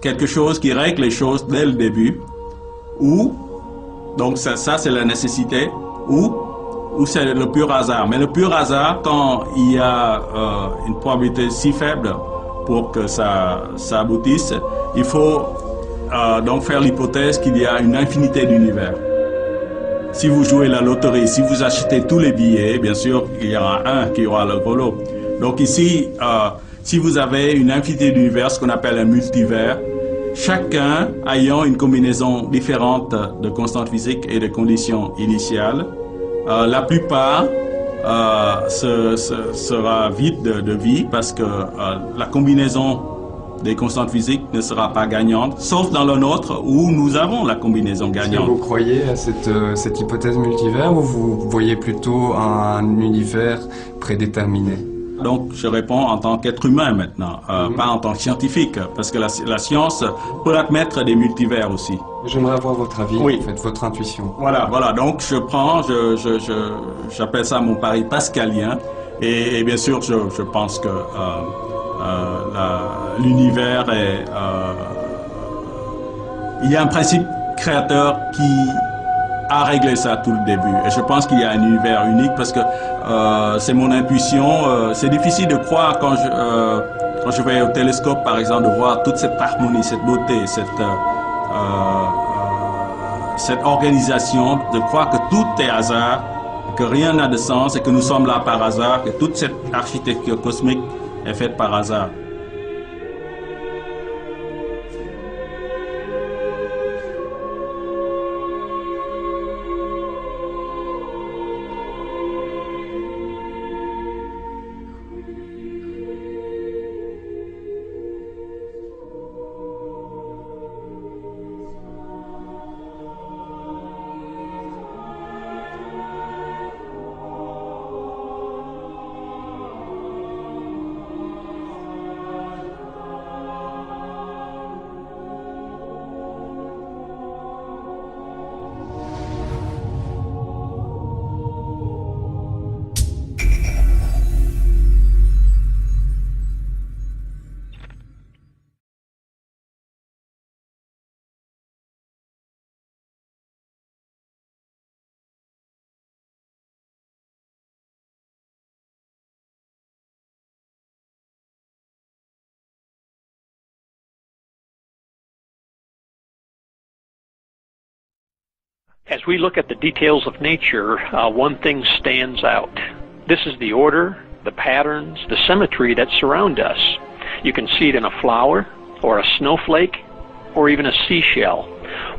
quelque chose qui règle les choses dès le début, ou donc ça c'est la nécessité, ou c'est le pur hasard. Mais le pur hasard, quand il y a une probabilité si faible pour que ça aboutisse, il faut donc faire l'hypothèse qu'il y a une infinité d'univers. Si vous jouez la loterie, si vous achetez tous les billets, bien sûr, il y aura un qui aura le gros lot. Donc ici, si vous avez une infinité d'univers, ce qu'on appelle un multivers, chacun ayant une combinaison différente de constantes physiques et de conditions initiales, la plupart sera vide de vie parce que la combinaison des constantes physiques ne sera pas gagnante, sauf dans le nôtre où nous avons la combinaison gagnante. Est-ce que vous croyez à cette hypothèse multivers ou vous voyez plutôt un univers prédéterminé? Donc je réponds en tant qu'être humain maintenant, pas en tant que scientifique, parce que la science peut admettre des multivers aussi. J'aimerais avoir votre avis, oui. En fait, votre intuition. Voilà, donc j'appelle ça mon pari pascalien, et bien sûr je pense que l'univers est... il y a un principe créateur qui a réglé ça tout le début, et je pense qu'il y a un univers unique parce que c'est mon intuition. C'est difficile de croire quand je vais au télescope, par exemple, de voir toute cette harmonie, cette beauté, cette organisation, de croire que tout est hasard, que rien n'a de sens et que nous sommes là par hasard, que toute cette architecture cosmique est faite par hasard. As we look at the details of nature, one thing stands out. This is the order, the patterns, the symmetry that surround us. You can see it in a flower, or a snowflake, or even a seashell.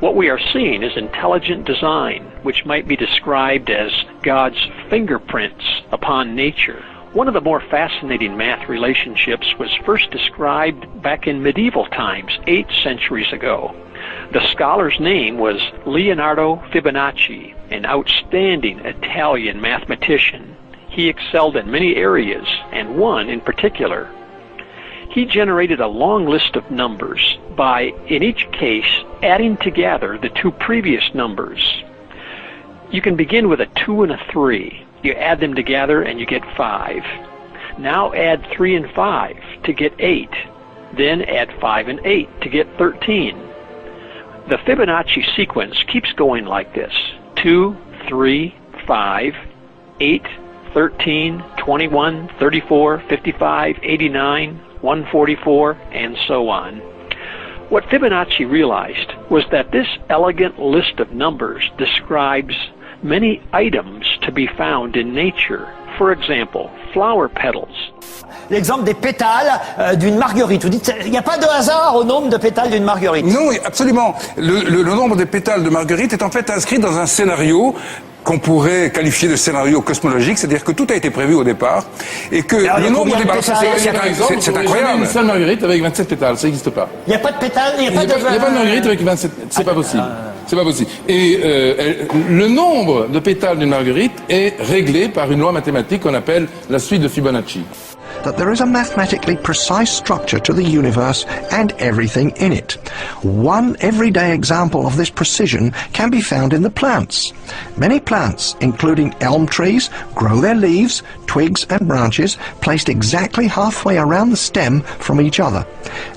What we are seeing is intelligent design, which might be described as God's fingerprints upon nature. One of the more fascinating math relationships was first described back in medieval times, 8 centuries ago. The scholar's name was Leonardo Fibonacci, an outstanding Italian mathematician. He excelled in many areas, and one in particular. He generated a long list of numbers by, in each case, adding together the 2 previous numbers. You can begin with a 2 and a 3. You add them together and you get 5. Now add 3 and 5 to get 8. Then add 5 and 8 to get 13. The Fibonacci sequence keeps going like this: 2, 3, 5, 8, 13, 21, 34, 55, 89, 144, and so on. What Fibonacci realized was that this elegant list of numbers describes many items to be found in nature. For example, flower petals. L'exemple des pétales d'une marguerite. Vous dites, il n'y a pas de hasard au nombre de pétales d'une marguerite. Non, absolument. Le nombre des pétales de marguerite est en fait inscrit dans un scénario qu'on pourrait qualifier de scénario cosmologique, c'est-à-dire que tout a été prévu au départ, et que le nombre des pétales, c'est incroyable. Une seule marguerite avec 27 pétales, ça n'existe pas. Il n'y a pas de pétales, il n'y a pas de marguerite avec 27, c'est pas possible. C'est pas possible. Et le nombre de pétales d'une marguerite est réglé par une loi mathématique qu'on appelle la suite de Fibonacci. That there is a mathematically precise structure to the universe and everything in it. One everyday example of this precision can be found in the plants. Many plants, including elm trees, grow their leaves, twigs and branches placed exactly halfway around the stem from each other.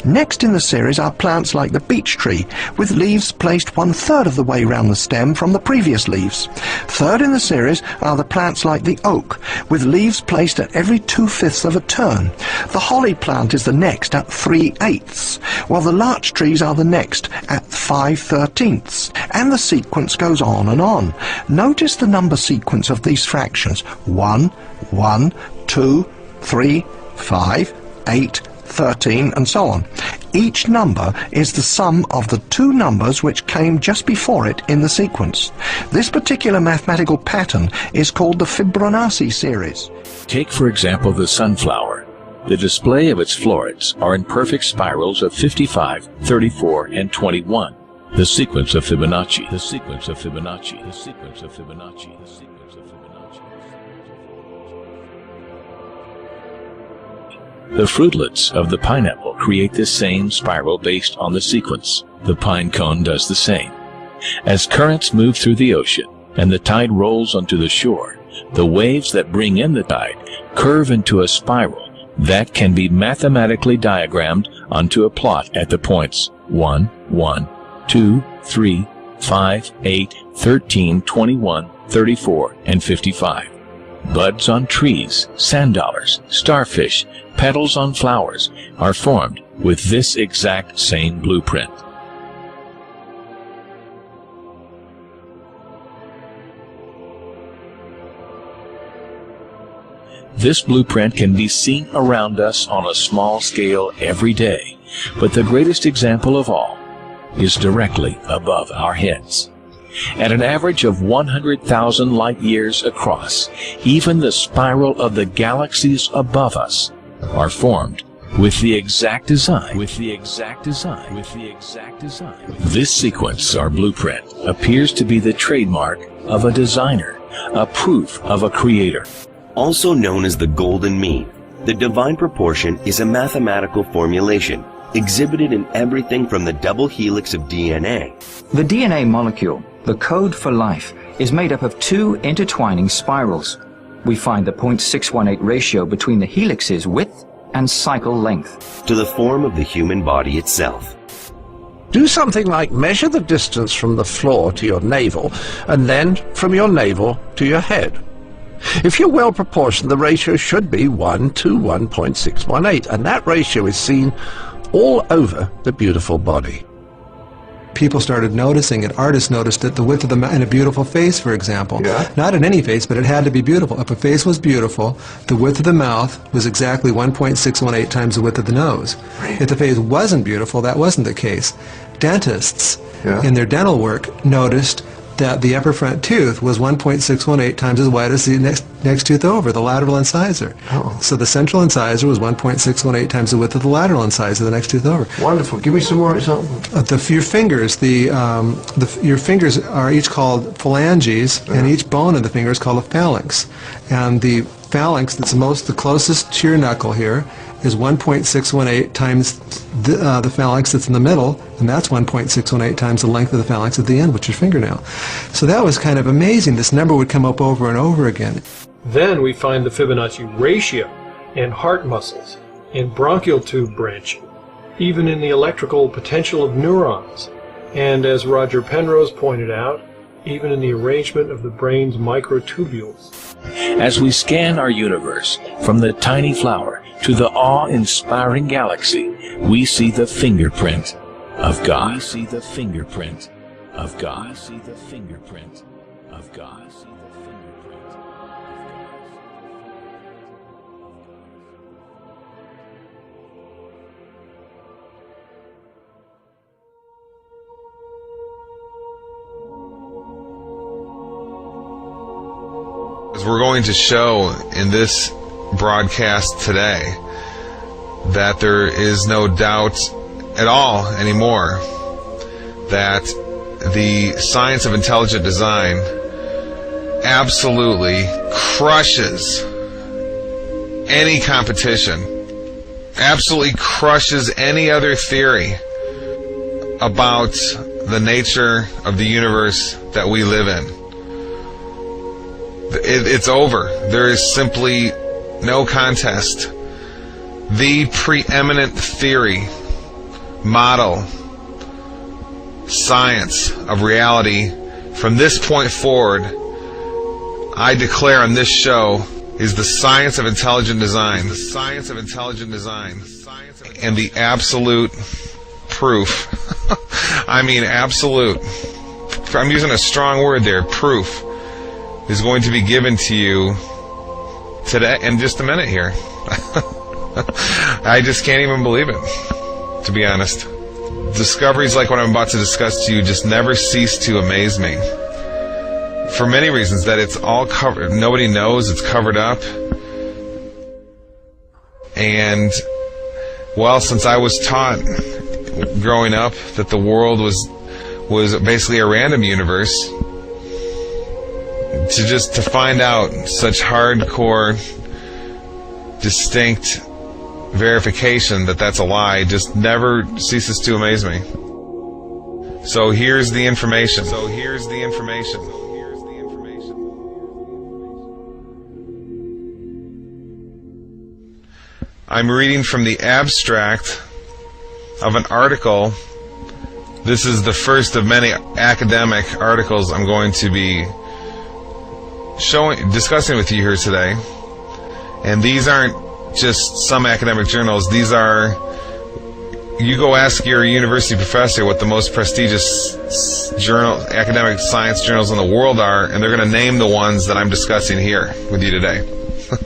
Next in the series are plants like the beech tree, with leaves placed 1/3 of the way round the stem from the previous leaves. Third in the series are the plants like the oak, with leaves placed at every 2/5 of a turn. The holly plant is the next at 3/8, while the larch trees are the next at 5/13, and the sequence goes on and on. Notice the number sequence of these fractions: 1, 1, 2, 3, 5, 8, 13, and so on. Each number is the sum of the 2 numbers which came just before it in the sequence. This particular mathematical pattern is called the Fibonacci series. Take, for example, the sunflower. The display of its florets are in perfect spirals of 55, 34, and 21. The sequence of Fibonacci. The sequence of Fibonacci. The sequence of Fibonacci. The sequence of Fibonacci. The fruitlets of the pineapple create the same spiral based on the sequence. The pine cone does the same. As currents move through the ocean and the tide rolls onto the shore, the waves that bring in the tide curve into a spiral that can be mathematically diagrammed onto a plot at the points 1, 1, 2, 3, 5, 8, 13, 21, 34, and 55. Buds on trees, sand dollars, starfish, petals on flowers are formed with this exact same blueprint. This blueprint can be seen around us on a small scale every day, but the greatest example of all is directly above our heads. At an average of 100,000 light years across, even the spiral of the galaxies above us are formed with the exact design. This sequence, or blueprint, appears to be the trademark of a designer, a proof of a creator. Also known as the golden mean, the divine proportion is a mathematical formulation exhibited in everything from the double helix of DNA. The DNA molecule, the code for life, is made up of 2 intertwining spirals. We find the 0.618 ratio between the helix's width and cycle length. To the form of the human body itself. Do something like measure the distance from the floor to your navel, and then from your navel to your head. If you're well proportioned, the ratio should be 1 to 1.618, and that ratio is seen all over the beautiful body. people started noticing it. Artists noticed it. The width of the mouth in a beautiful face, for example. Yeah. Not in any face, but it had to be beautiful. If a face was beautiful, the width of the mouth was exactly 1.618 times the width of the nose. If the face wasn't beautiful, that wasn't the case. Dentists, in their dental work, noticed that the upper front tooth was 1.618 times as wide as the next tooth over, the lateral incisor. Oh. So the central incisor was 1.618 times the width of the lateral incisor, the next tooth over. Wonderful. Give me some more examples. Your fingers, your fingers are each called phalanges, and each bone of the finger is called a phalanx. And the phalanx that's the closest to your knuckle here is 1.618 times the phalanx that's in the middle, and that's 1.618 times the length of the phalanx at the end, which is your fingernail. So that was kind of amazing. This number would come up over and over again. Then we find the Fibonacci ratio in heart muscles, in bronchial tube branching, even in the electrical potential of neurons, and as Roger Penrose pointed out, even in the arrangement of the brain's microtubules. As we scan our universe, from the tiny flower to the awe-inspiring galaxy, we see the fingerprint of God. We see the fingerprint of God. We see the fingerprint of God. As we're going to show in this broadcast today, that there is no doubt at all anymore that the science of intelligent design absolutely crushes any competition, absolutely crushes any other theory about the nature of the universe that we live in. It's over. There is simply no contest. The preeminent theory, model, science of reality from this point forward, I declare on this show, is the science of intelligent design. The science of intelligent design. And the absolute proof. I mean absolute. I'm using a strong word there, proof, is going to be given to you today in just a minute here. I just can't even believe it, to be honest. Discoveries like what I'm about to discuss to you just never cease to amaze me. For many reasons, that it's all covered, nobody knows, it's covered up. And, well, since I was taught growing up that the world was basically a random universe, to find out such hardcore, distinct verification that that's a lie just never ceases to amaze me. So here's the information. I'm reading from the abstract of an article. This is the first of many academic articles I'm going to be discussing with you here today. And these aren't just some academic journals. These are, you go ask your university professor what the most prestigious academic science journals in the world are, and they're going to name the ones that I'm discussing here with you today.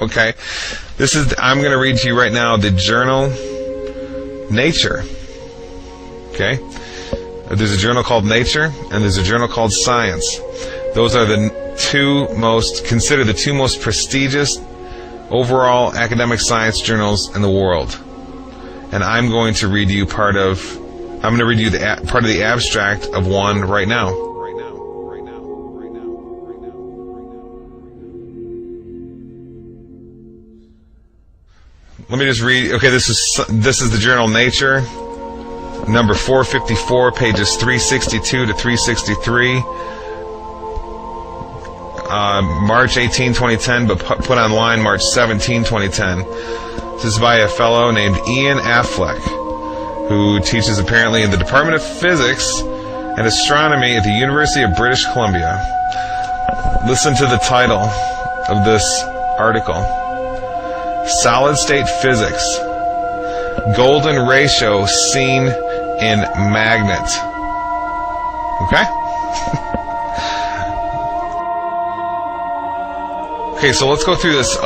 Okay? I'm going to read to you right now the journal Nature. Okay? There's a journal called Nature, and there's a journal called Science. Those are considered the two most prestigious overall academic science journals in the world. And I'm going to read you part of the abstract of one right now. Let me just read. Okay, this is the journal Nature, number 454, pages 362 to 363. March 18, 2010, but put online March 17, 2010. This is by a fellow named Ian Affleck, who teaches apparently in the Department of Physics and Astronomy at the University of British Columbia. Listen to the title of this article. Solid State Physics. Golden Ratio Seen in Magnet. Okay? Okay, so let's go through this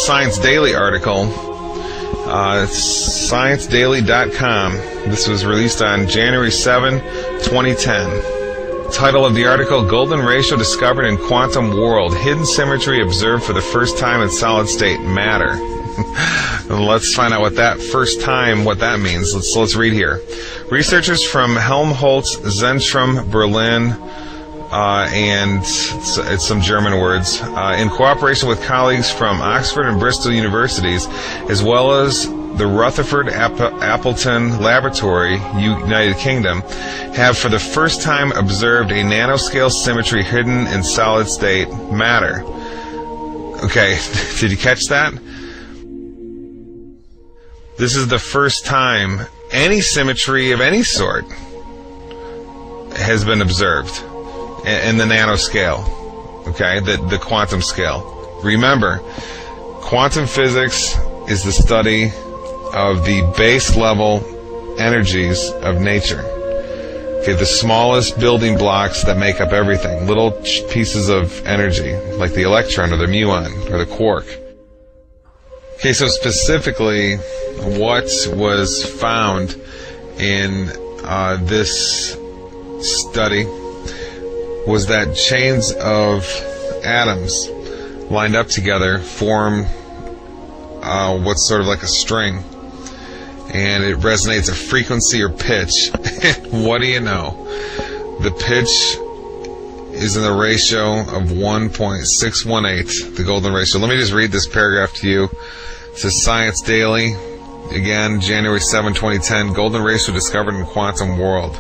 Science Daily article. It's ScienceDaily.com. This was released on January 7, 2010. Title of the article, Golden Ratio Discovered in Quantum World. Hidden Symmetry Observed for the First Time in Solid State Matter. Let's find out what that means. Let's read here. Researchers from Helmholtz Zentrum Berlin, and it's some German words, in cooperation with colleagues from Oxford and Bristol universities, as well as the Rutherford Appleton Laboratory, United Kingdom, have for the first time observed a nanoscale symmetry hidden in solid state matter. Okay, did you catch that? This is the first time any symmetry of any sort has been observed in the nanoscale, okay, the quantum scale. Remember, quantum physics is the study of the base level energies of nature. Okay, the smallest building blocks that make up everything, little pieces of energy, like the electron or the muon or the quark. Okay, so specifically, what was found in this study was that chains of atoms lined up together form what's sort of like a string, and it resonates a frequency or pitch. What do you know? The pitch is in the ratio of 1.618, the golden ratio. Let me just read this paragraph to you. It says Science Daily, again, January 7, 2010, golden ratio discovered in quantum world.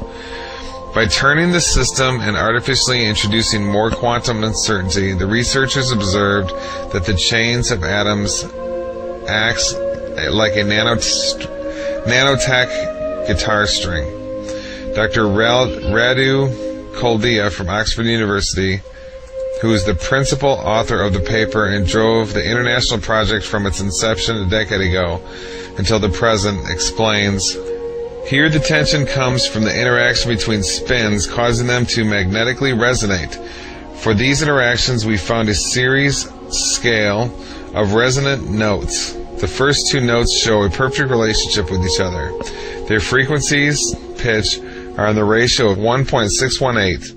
By turning the system and artificially introducing more quantum uncertainty, the researchers observed that the chains of atoms acts like a nanotech guitar string. Dr. Radu Koldia from Oxford University, who is the principal author of the paper and drove the international project from its inception a decade ago until the present, explains, here the tension comes from the interaction between spins, causing them to magnetically resonate. For these interactions, we found a series scale of resonant notes. The first two notes show a perfect relationship with each other. Their frequencies, pitch, are in the ratio of 1.618.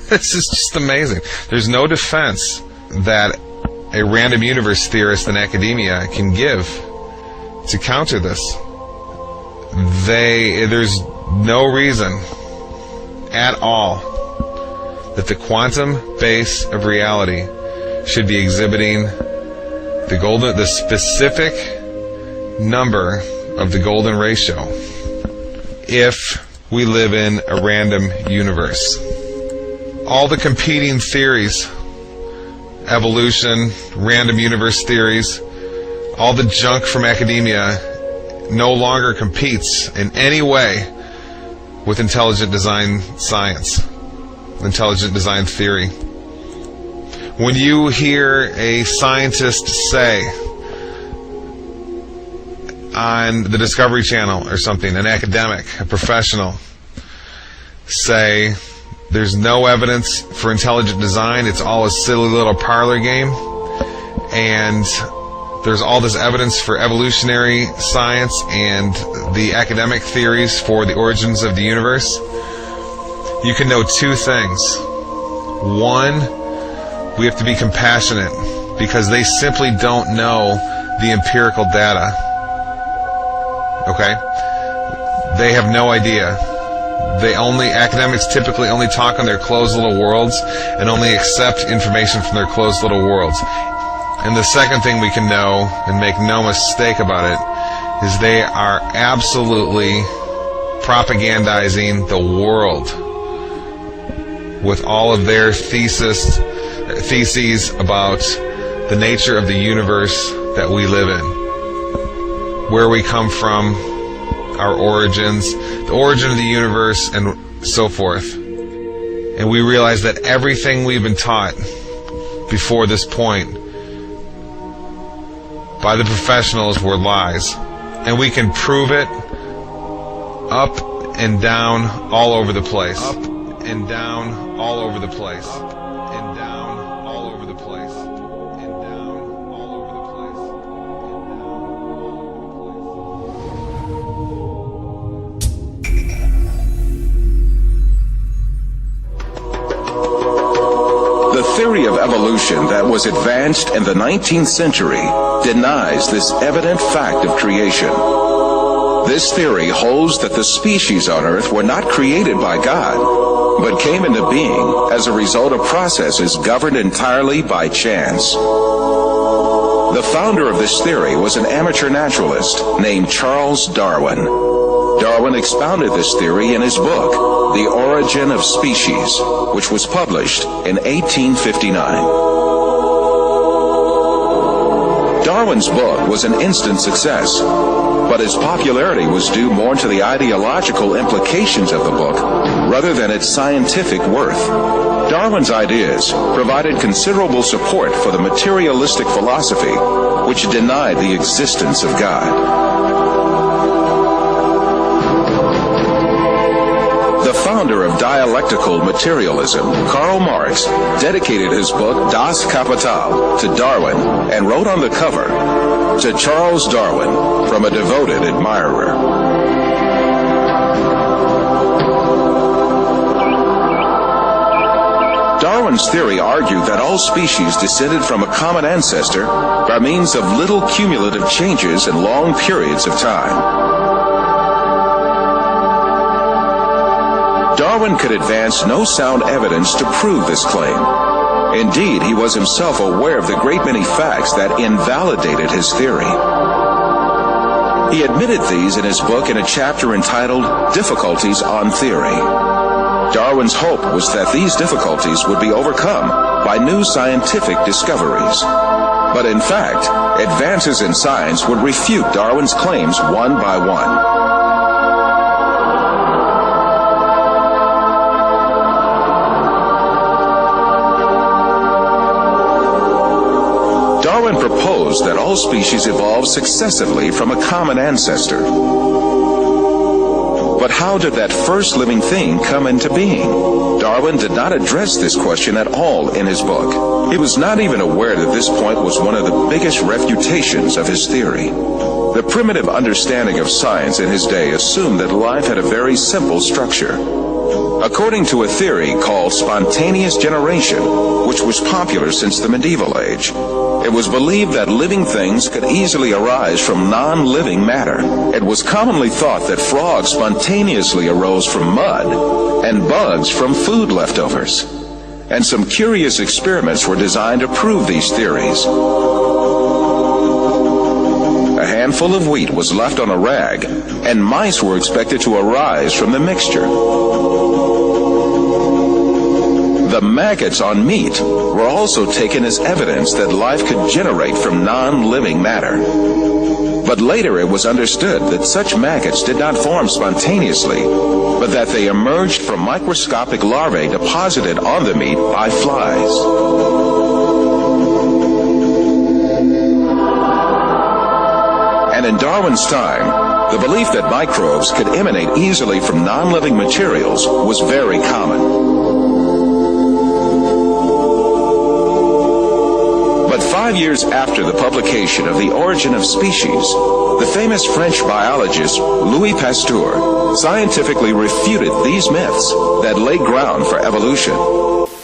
This is just amazing. There's no defense that a random universe theorist in academia can give to counter this. There's no reason at all that the quantum base of reality should be exhibiting the specific number of the golden ratio if we live in a random universe. All the competing theories, evolution, random universe theories, all the junk from academia no longer competes in any way with intelligent design science, intelligent design theory. When you hear a scientist say on the Discovery Channel or something, an academic, a professional, say there's no evidence for intelligent design, it's all a silly little parlor game, and there's all this evidence for evolutionary science and the academic theories for the origins of the universe, you can know two things. One, we have to be compassionate because they simply don't know the empirical data. Okay? They have no idea. Academics typically only talk on their closed little worlds and only accept information from their closed little worlds. And the second thing we can know, and make no mistake about it, is they are absolutely propagandizing the world with all of their theses about the nature of the universe that we live in, where we come from, our origins, the origin of the universe, and so forth. And we realize that everything we've been taught before this point by the professionals were lies. And we can prove it up and down all over the place. Up and down all over the place. And down all over the place. And down all over the place. The theory of evolution that was advanced in the 19th century denies this evident fact of creation. This theory holds that the species on Earth were not created by God, but came into being as a result of processes governed entirely by chance. The founder of this theory was an amateur naturalist named Charles Darwin. Darwin expounded this theory in his book, The Origin of Species, which was published in 1859. Darwin's book was an instant success, but its popularity was due more to the ideological implications of the book rather than its scientific worth. Darwin's ideas provided considerable support for the materialistic philosophy, which denied the existence of God. The founder of dialectical materialism, Karl Marx, dedicated his book Das Kapital to Darwin and wrote on the cover, "To Charles Darwin, from a devoted admirer." Darwin's theory argued that all species descended from a common ancestor by means of little cumulative changes in long periods of time. Darwin could advance no sound evidence to prove this claim. Indeed, he was himself aware of the great many facts that invalidated his theory. He admitted these in his book in a chapter entitled Difficulties on Theory. Darwin's hope was that these difficulties would be overcome by new scientific discoveries. But in fact, advances in science would refute Darwin's claims one by one. Darwin proposed that all species evolved successively from a common ancestor. But how did that first living thing come into being? Darwin did not address this question at all in his book. He was not even aware that this point was one of the biggest refutations of his theory. The primitive understanding of science in his day assumed that life had a very simple structure. According to a theory called spontaneous generation, which was popular since the medieval age, it was believed that living things could easily arise from non-living matter. It was commonly thought that frogs spontaneously arose from mud and bugs from food leftovers. And some curious experiments were designed to prove these theories. A handful of wheat was left on a rag, and mice were expected to arise from the mixture. The maggots on meat were also taken as evidence that life could generate from non-living matter. But later it was understood that such maggots did not form spontaneously, but that they emerged from microscopic larvae deposited on the meat by flies. And in Darwin's time, the belief that microbes could emanate easily from non-living materials was very common. But 5 years after the publication of The Origin of Species, the famous French biologist Louis Pasteur scientifically refuted these myths that lay ground for evolution.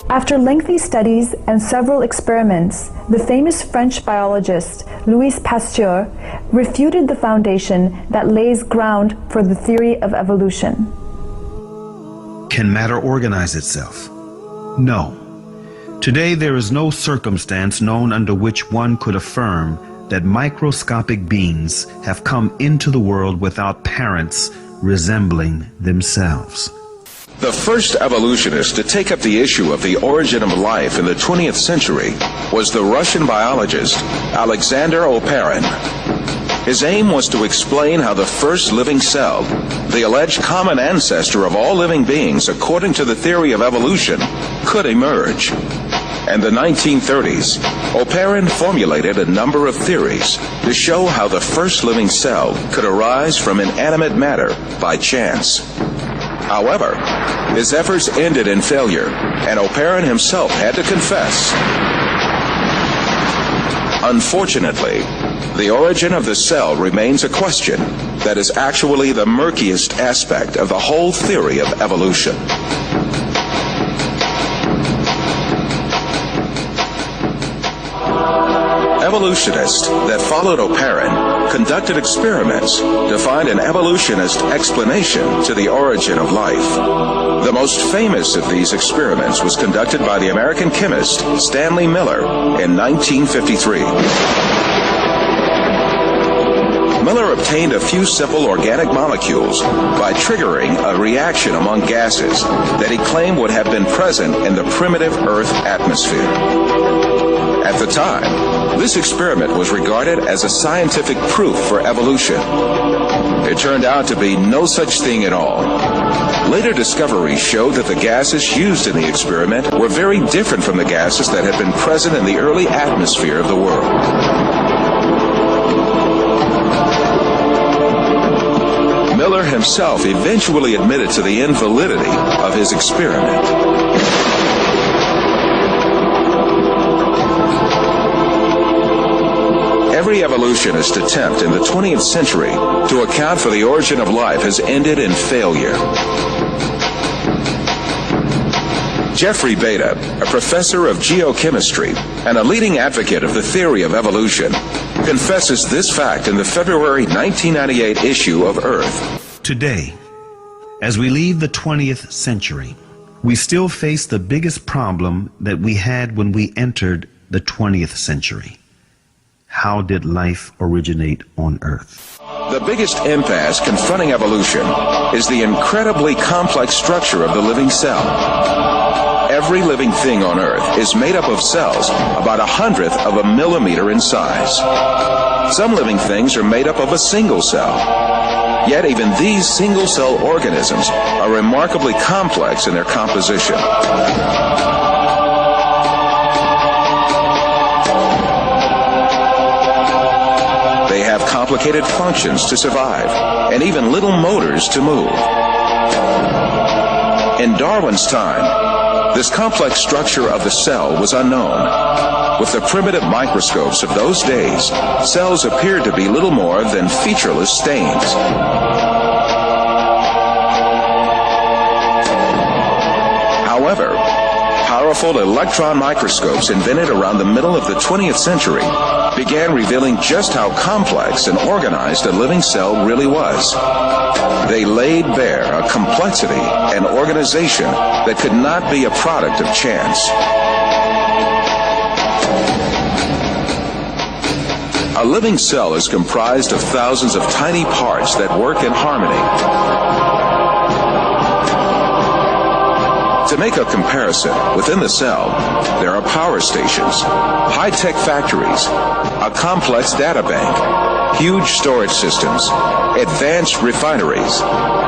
After lengthy studies and several experiments, the famous French biologist Louis Pasteur refuted the foundation that lays ground for the theory of evolution. Can matter organize itself? No. Today there is no circumstance known under which one could affirm that microscopic beings have come into the world without parents resembling themselves. The first evolutionist to take up the issue of the origin of life in the 20th century was the Russian biologist Alexander Oparin. His aim was to explain how the first living cell, the alleged common ancestor of all living beings according to the theory of evolution, could emerge. In the 1930s, Oparin formulated a number of theories to show how the first living cell could arise from inanimate matter by chance. However, his efforts ended in failure, and Oparin himself had to confess. Unfortunately, the origin of the cell remains a question that is actually the murkiest aspect of the whole theory of evolution. Evolutionists that followed Oparin conducted experiments to find an evolutionist explanation to the origin of life. The most famous of these experiments was conducted by the American chemist Stanley Miller in 1953. Miller obtained a few simple organic molecules by triggering a reaction among gases that he claimed would have been present in the primitive Earth atmosphere. At the time, this experiment was regarded as a scientific proof for evolution. It turned out to be no such thing at all. Later discoveries showed that the gases used in the experiment were very different from the gases that had been present in the early atmosphere of the world. Miller himself eventually admitted to the invalidity of his experiment. Every evolutionist attempt in the 20th century to account for the origin of life has ended in failure. Jeffrey Beta, a professor of geochemistry and a leading advocate of the theory of evolution, confesses this fact in the February 1998 issue of Earth. Today, as we leave the 20th century, we still face the biggest problem that we had when we entered the 20th century. How did life originate on Earth? The biggest impasse confronting evolution is the incredibly complex structure of the living cell. Every living thing on Earth is made up of cells about 1/100th of a millimeter in size. Some living things are made up of a single cell. Yet even these single-cell organisms are remarkably complex in their composition. They have complicated functions to survive, and even little motors to move. In Darwin's time, this complex structure of the cell was unknown. With the primitive microscopes of those days, cells appeared to be little more than featureless stains. However, powerful electron microscopes invented around the middle of the 20th century began revealing just how complex and organized a living cell really was. They laid bare a complexity and organization that could not be a product of chance. A living cell is comprised of thousands of tiny parts that work in harmony. To make a comparison, within the cell, there are power stations, high-tech factories, a complex data bank, huge storage systems, advanced refineries,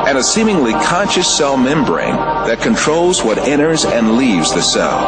and a seemingly conscious cell membrane that controls what enters and leaves the cell.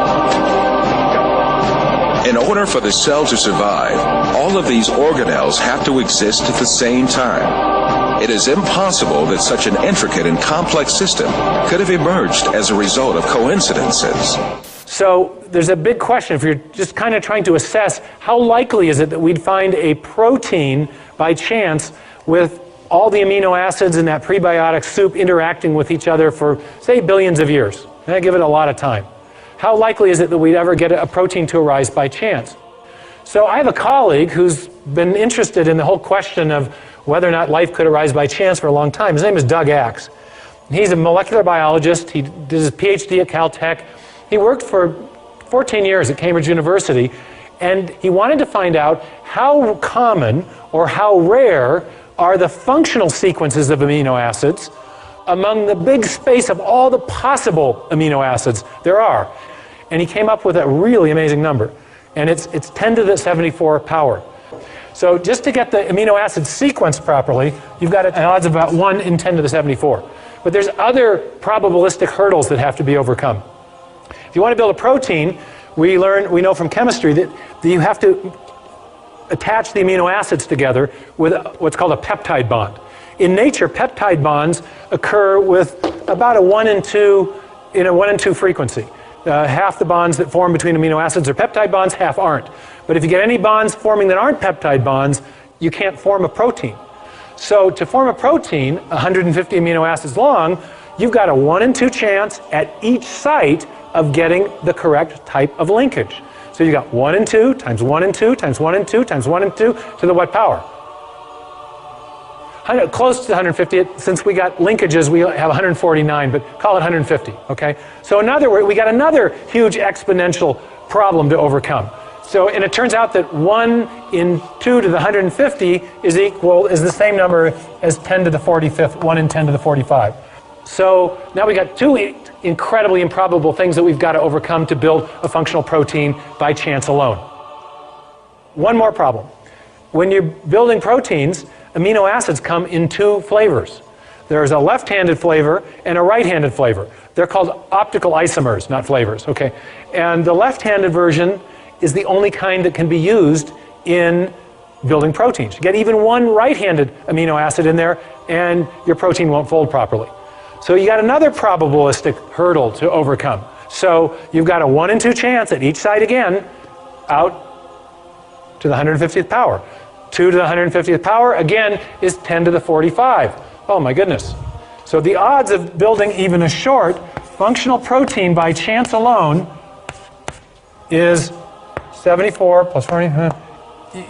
In order for the cell to survive, all of these organelles have to exist at the same time. It is impossible that such an intricate and complex system could have emerged as a result of coincidences. So there's a big question if you're just kind of trying to assess how likely is it that we'd find a protein by chance with all the amino acids in that prebiotic soup interacting with each other for, say, billions of years. And I give it a lot of time. How likely is it that we'd ever get a protein to arise by chance? So I have a colleague who's been interested in the whole question of whether or not life could arise by chance for a long time. His name is Doug Axe. He's a molecular biologist. He did his PhD at Caltech. He worked for 14 years at Cambridge University, and he wanted to find out how common or how rare are the functional sequences of amino acids among the big space of all the possible amino acids there are. And he came up with a really amazing number, and it's 10 to the 74 power. So just to get the amino acid sequence properly, you've got an odds of about 1 in 10 to the 74. But there's other probabilistic hurdles that have to be overcome. If you want to build a protein, we know from chemistry that you have to attach the amino acids together with what's called a peptide bond. In nature, peptide bonds occur with about a 1 in 2 frequency. Half the bonds that form between amino acids are peptide bonds, half aren't. But if you get any bonds forming that aren't peptide bonds, you can't form a protein. So to form a protein, 150 amino acids long, you've got a 1 in 2 chance at each site of getting the correct type of linkage. So you got 1 in 2 times 1 in 2 times 1 in 2 times 1 in 2 to the what power? Close to 150. Since we got linkages, we have 149, but call it 150, okay? So in other words, we got another huge exponential problem to overcome. So, and it turns out that 1 in 2 to the 150 is the same number as 10 to the 45th, 1 in 10 to the 45. So now we got two incredibly improbable things that we've got to overcome to build a functional protein by chance alone. One more problem. When you're building proteins, amino acids come in 2 flavors. There's a left-handed flavor and a right-handed flavor. They're called optical isomers, not flavors, okay? And the left-handed version is the only kind that can be used in building proteins. You get even one right-handed amino acid in there and your protein won't fold properly. So you got another probabilistic hurdle to overcome. So you've got a 1 in 2 chance at each site again, out to the 150th power. 2 to the 150th power, again, is 10 to the 45. Oh my goodness. So the odds of building even a short functional protein by chance alone is 74 plus 40.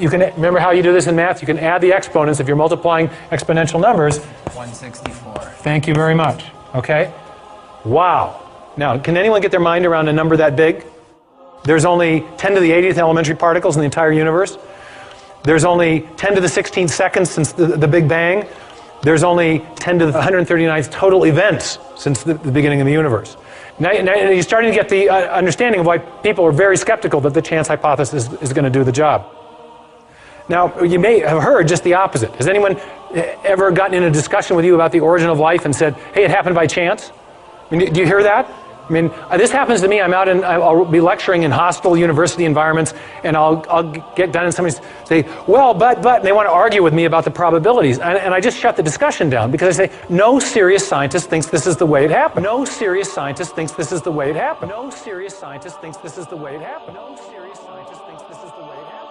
You can remember how you do this in math? You can add the exponents if you're multiplying exponential numbers. 164. Thank you very much. Okay? Wow. Now, can anyone get their mind around a number that big? There's only 10 to the 80th elementary particles in the entire universe. There's only 10 to the 16th seconds since the Big Bang. There's only 10 to the 139th total events since the beginning of the universe. Now you're starting to get the understanding of why people are very skeptical that the chance hypothesis is going to do the job. Now, you may have heard just the opposite. Has anyone ever gotten in a discussion with you about the origin of life and said, hey, it happened by chance? I mean, do you hear that? I mean, this happens to me. I'll be lecturing in hostile university environments, and I'll get done and somebody say, well, but, and they want to argue with me about the probabilities. And I just shut the discussion down because I say, no serious scientist thinks this is the way it happened. No serious scientist thinks this is the way it happened. No serious scientist thinks this is the way it happened. No serious scientist thinks this is the way it happened.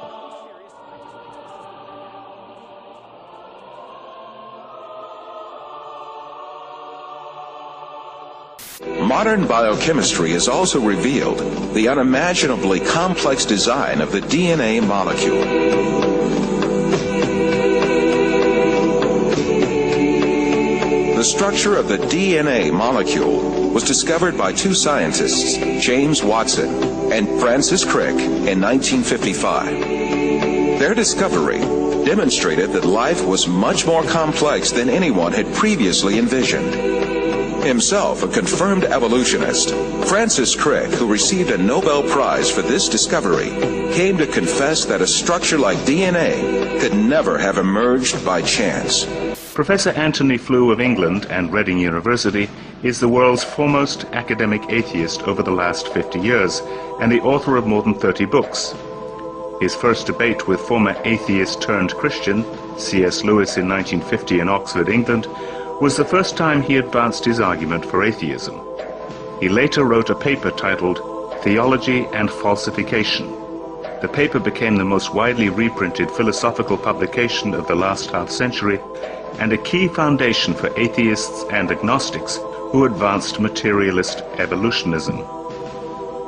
Modern biochemistry has also revealed the unimaginably complex design of the DNA molecule. The structure of the DNA molecule was discovered by 2 scientists, James Watson and Francis Crick, in 1955. Their discovery demonstrated that life was much more complex than anyone had previously envisioned. Himself a confirmed evolutionist, Francis Crick, who received a Nobel Prize for this discovery, came to confess that a structure like DNA could never have emerged by chance. Professor Anthony Flew of England and Reading University is the world's foremost academic atheist over the last 50 years and the author of more than 30 books. His first debate with former atheist-turned-Christian C.S. Lewis in 1950 in Oxford, England, was the first time he advanced his argument for atheism. He later wrote a paper titled Theology and Falsification. The paper became the most widely reprinted philosophical publication of the last half-century and a key foundation for atheists and agnostics who advanced materialist evolutionism.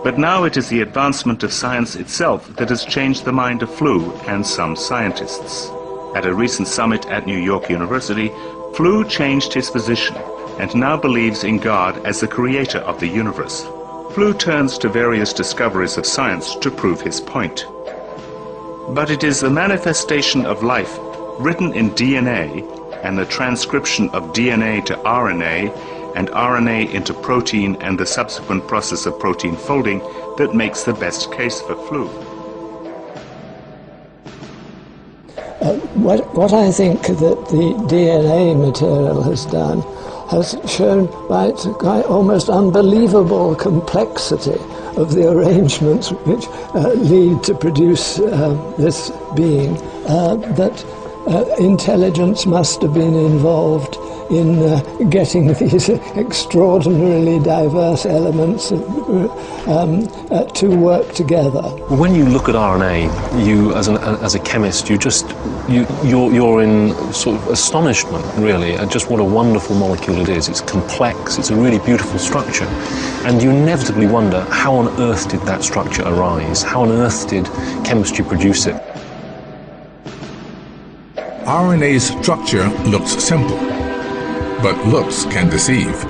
But now it is the advancement of science itself that has changed the mind of Flew and some scientists. At a recent summit at New York University, Flew changed his position and now believes in God as the creator of the universe. Flew turns to various discoveries of science to prove his point. But it is the manifestation of life written in DNA and the transcription of DNA to RNA and RNA into protein and the subsequent process of protein folding that makes the best case for Flew. What I think that the DNA material has done has shown by its almost unbelievable complexity of the arrangements which lead to produce this being that intelligence must have been involved in getting these extraordinarily diverse elements to work together. When you look at RNA, you as a chemist, you're in sort of astonishment, really, at just what a wonderful molecule it is. It's complex, it's a really beautiful structure, and you inevitably wonder, how on earth did that structure arise? How on earth did chemistry produce it? RNA's structure looks simple, but looks can deceive.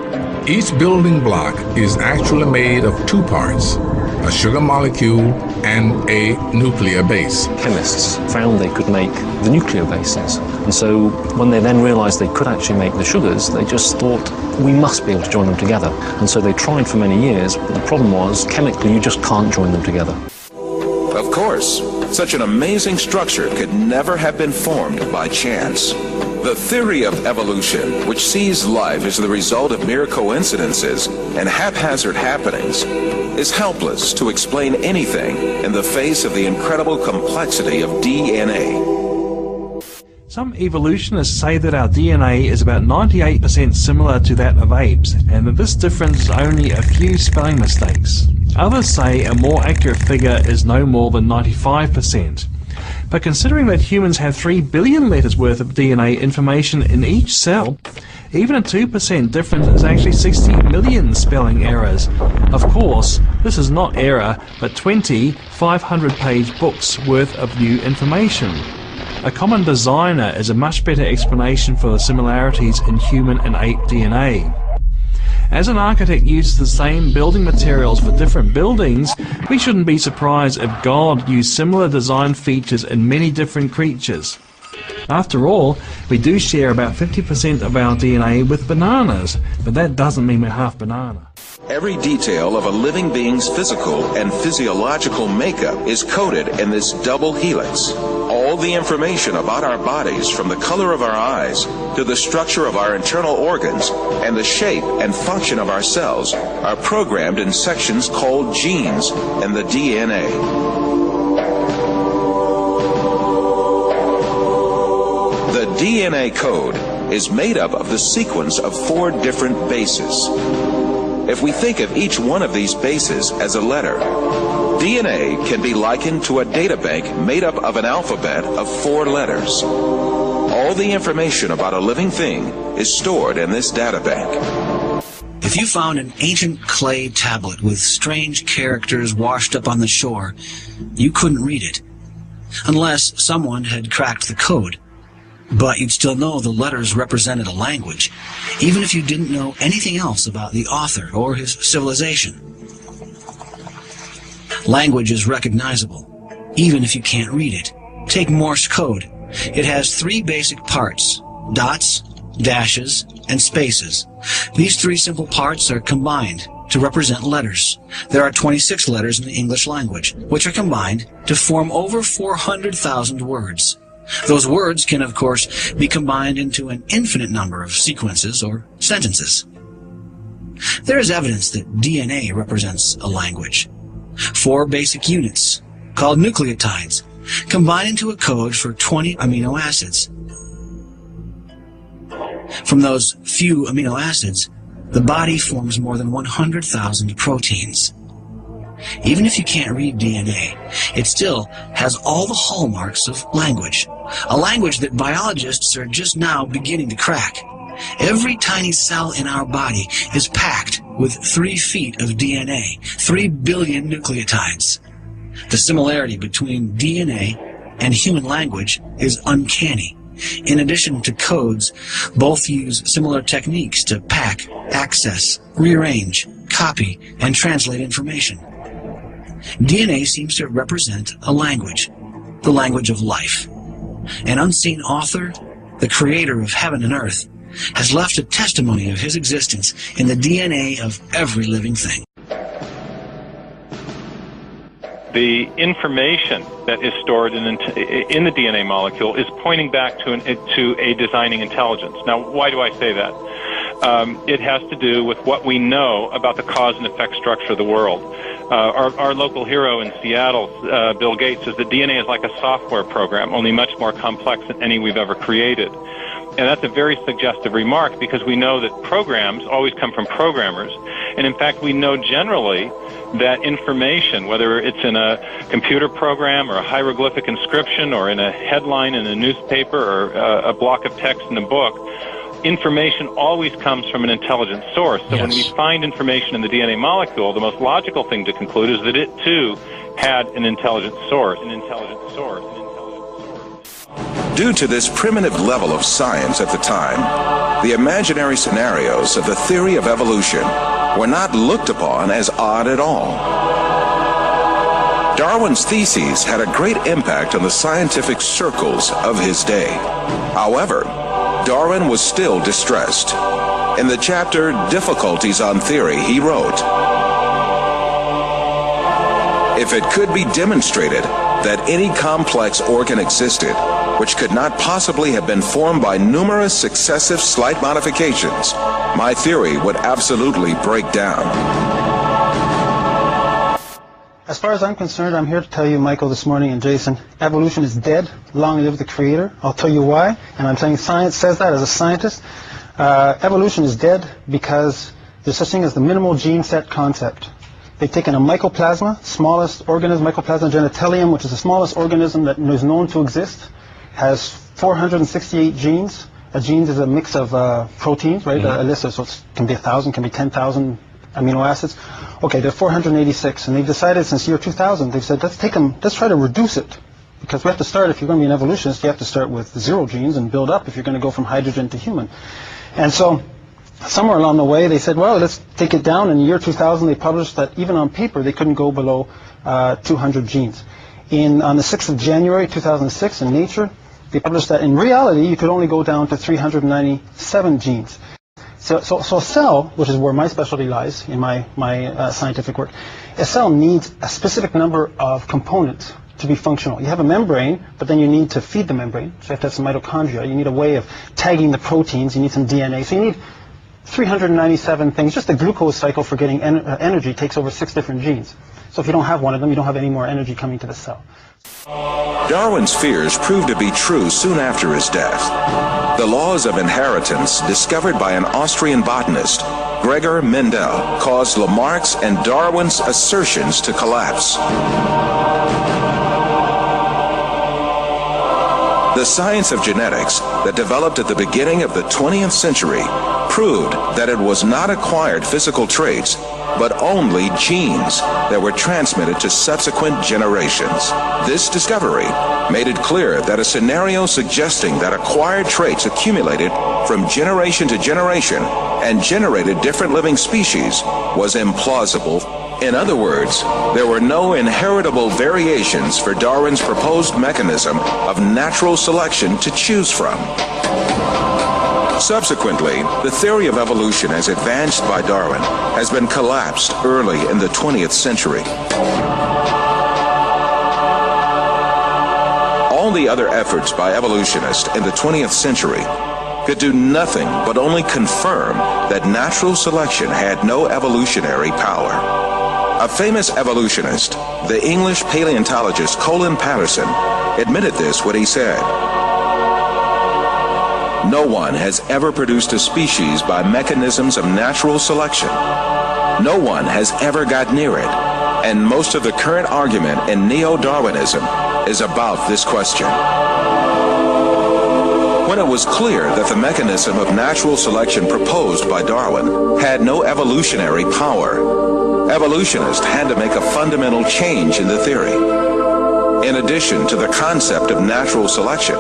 Each building block is actually made of two parts, a sugar molecule and a nuclear base. Chemists found they could make the nuclear bases, and so when they then realized they could actually make the sugars, they just thought, we must be able to join them together. And so they tried for many years, but the problem was, chemically, you just can't join them together. Of course, such an amazing structure could never have been formed by chance. The theory of evolution, which sees life as the result of mere coincidences and haphazard happenings, is helpless to explain anything in the face of the incredible complexity of DNA. Some evolutionists say that our DNA is about 98% similar to that of apes, and that this difference is only a few spelling mistakes. Others say a more accurate figure is no more than 95%. But considering that humans have 3 billion letters worth of DNA information in each cell, even a 2% difference is actually 60 million spelling errors. Of course, this is not error, but 20 500-page books worth of new information. A common designer is a much better explanation for the similarities in human and ape DNA. As an architect uses the same building materials for different buildings, we shouldn't be surprised if God used similar design features in many different creatures. After all, we do share about 50% of our DNA with bananas, but that doesn't mean we're half banana. Every detail of a living being's physical and physiological makeup is coded in this double helix. All the information about our bodies, from the color of our eyes to the structure of our internal organs and the shape and function of our cells, are programmed in sections called genes in the DNA. The DNA code is made up of the sequence of 4 different bases. If we think of each one of these bases as a letter, DNA can be likened to a databank made up of an alphabet of 4 letters. All the information about a living thing is stored in this databank. If you found an ancient clay tablet with strange characters washed up on the shore, you couldn't read it, unless someone had cracked the code. But you'd still know the letters represented a language, even if you didn't know anything else about the author or his civilization. Language is recognizable, even if you can't read it. Take Morse code. It has 3 basic parts: dots, dashes, and spaces. These 3 simple parts are combined to represent letters. There are 26 letters in the English language, which are combined to form over 400,000 words. Those words can, of course, be combined into an infinite number of sequences or sentences. There is evidence that DNA represents a language. 4 basic units, called nucleotides, combine into a code for 20 amino acids. From those few amino acids, the body forms more than 100,000 proteins. Even if you can't read DNA, it still has all the hallmarks of language. A language that biologists are just now beginning to crack. Every tiny cell in our body is packed with 3 feet of DNA, 3 billion nucleotides. The similarity between DNA and human language is uncanny. In addition to codes, both use similar techniques to pack, access, rearrange, copy, and translate information. DNA seems to represent a language, the language of life. An unseen author, the creator of heaven and earth, has left a testimony of his existence in the DNA of every living thing. The information that is stored in the DNA molecule is pointing back to a designing intelligence. Now, why do I say that? it has to do with what we know about the cause and effect structure of the world. Our local hero in Seattle, Bill Gates, says that DNA is like a software program, only much more complex than any we've ever created. And that's a very suggestive remark, because we know that programs always come from programmers. And in fact, we know generally that information, whether it's in a computer program or a hieroglyphic inscription or in a headline in a newspaper or a block of text in a book, information always comes from an intelligent source. So when we find information in the DNA molecule, the most logical thing to conclude is that it too had an intelligent source. Due to this primitive level of science at the time, the imaginary scenarios of the theory of evolution were not looked upon as odd at all. Darwin's theses had a great impact on the scientific circles of his day. However, Darwin was still distressed. In the chapter Difficulties on Theory, he wrote, "If it could be demonstrated that any complex organ existed, which could not possibly have been formed by numerous successive slight modifications, my theory would absolutely break down." As far as I'm concerned, I'm here to tell you, Michael, this morning, and Jason, evolution is dead. Long live the Creator. I'll tell you why, and I'm saying science says that as a scientist. Evolution is dead because there's such thing as the minimal gene set concept. They've taken a mycoplasma, smallest organism, Mycoplasma genitalium, which is the smallest organism that is known to exist, has 468 genes. A gene is a mix of proteins, right? A list of, so it can be 1,000, can be 10,000 amino acids. Okay, there are 486, and they've decided since year 2000, they've said, let's try to reduce it. Because we have to start, if you're going to be an evolutionist, you have to start with 0 genes and build up if you're going to go from hydrogen to human. And so, somewhere along the way, they said, well, let's take it down. In the year 2000, they published that even on paper, they couldn't go below 200 genes. On the 6th of January 2006 in Nature, they published that in reality, you could only go down to 397 genes. So a cell, which is where my specialty lies in my scientific work, a cell needs a specific number of components to be functional. You have a membrane, but then you need to feed the membrane. So you have to have some mitochondria. You need a way of tagging the proteins. You need some DNA. So you need 397 things. Just the glucose cycle for getting energy takes over 6 different genes. So if you don't have one of them, you don't have any more energy coming to the cell. Darwin's fears proved to be true soon after his death. The laws of inheritance, discovered by an Austrian botanist, Gregor Mendel, caused Lamarck's and Darwin's assertions to collapse. The science of genetics that developed at the beginning of the 20th century proved that it was not acquired physical traits, but only genes that were transmitted to subsequent generations. This discovery made it clear that a scenario suggesting that acquired traits accumulated from generation to generation and generated different living species was implausible. In other words, there were no inheritable variations for Darwin's proposed mechanism of natural selection to choose from. Subsequently, the theory of evolution as advanced by Darwin has been collapsed early in the 20th century. All the other efforts by evolutionists in the 20th century could do nothing but only confirm that natural selection had no evolutionary power. A famous evolutionist, the English paleontologist Colin Patterson, admitted this when he said, "No one has ever produced a species by mechanisms of natural selection. No one has ever got near it, and most of the current argument in neo-Darwinism is about this question." When it was clear that the mechanism of natural selection proposed by Darwin had no evolutionary power, evolutionists had to make a fundamental change in the theory. In addition to the concept of natural selection,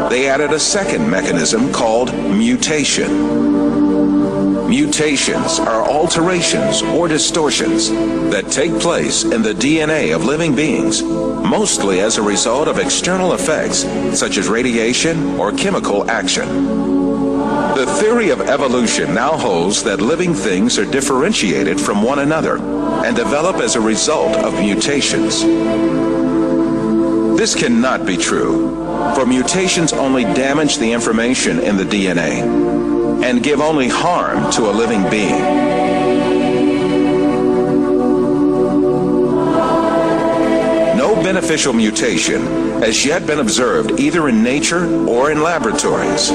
they added a second mechanism called mutation. Mutations are alterations or distortions that take place in the DNA of living beings, mostly as a result of external effects such as radiation or chemical action. The theory of evolution now holds that living things are differentiated from one another and develop as a result of mutations. This cannot be true, for mutations only damage the information in the DNA. and give only harm to a living being. No beneficial mutation has yet been observed either in nature or in laboratories.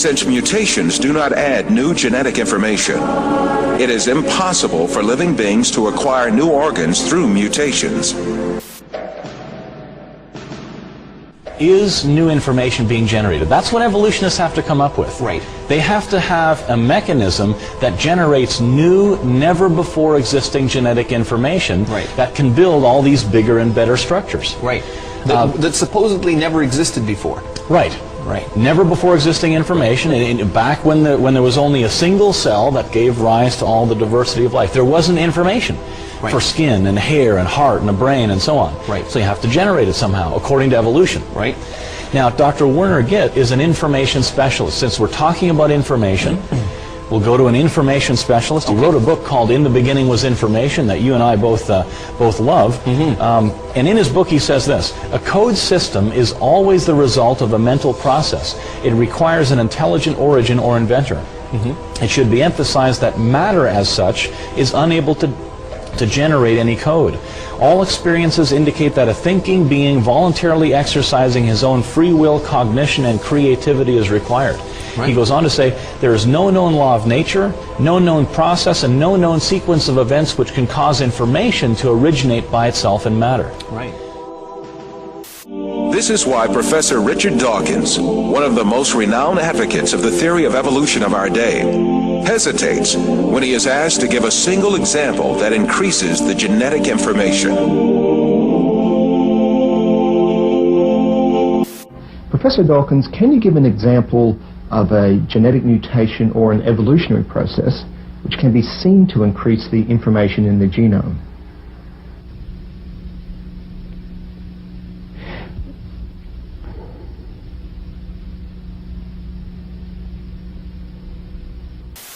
Since mutations do not add new genetic information, it is impossible for living beings to acquire new organs through mutations. Is new information being generated? That's what evolutionists have to come up with. Right. They have to have a mechanism that generates new, never before existing genetic information that can build all these bigger and better structures. Right. That supposedly never existed before. Right. Right. Never before existing information. Back when there was only a single cell that gave rise to all the diversity of life, there wasn't information for skin and hair and heart and a brain and so on. Right. So you have to generate it somehow, according to evolution. Right. Now, Dr. Werner Gitt is an information specialist. Since we're talking about information, we'll go to an information specialist. He wrote a book called In the Beginning Was Information that you and I both love. And in his book he says this: a code system is always the result of a mental process. It requires an intelligent origin or inventor. It should be emphasized that matter as such is unable to generate any code. All experiences indicate that a thinking being voluntarily exercising his own free will, cognition, and creativity is required. He goes on to say, there is no known law of nature, no known process, and no known sequence of events which can cause information to originate by itself in matter. Right. This is why Professor Richard Dawkins, one of the most renowned advocates of the theory of evolution of our day, hesitates when he is asked to give a single example that increases the genetic information. Professor Dawkins, can you give an example of a genetic mutation or an evolutionary process which can be seen to increase the information in the genome?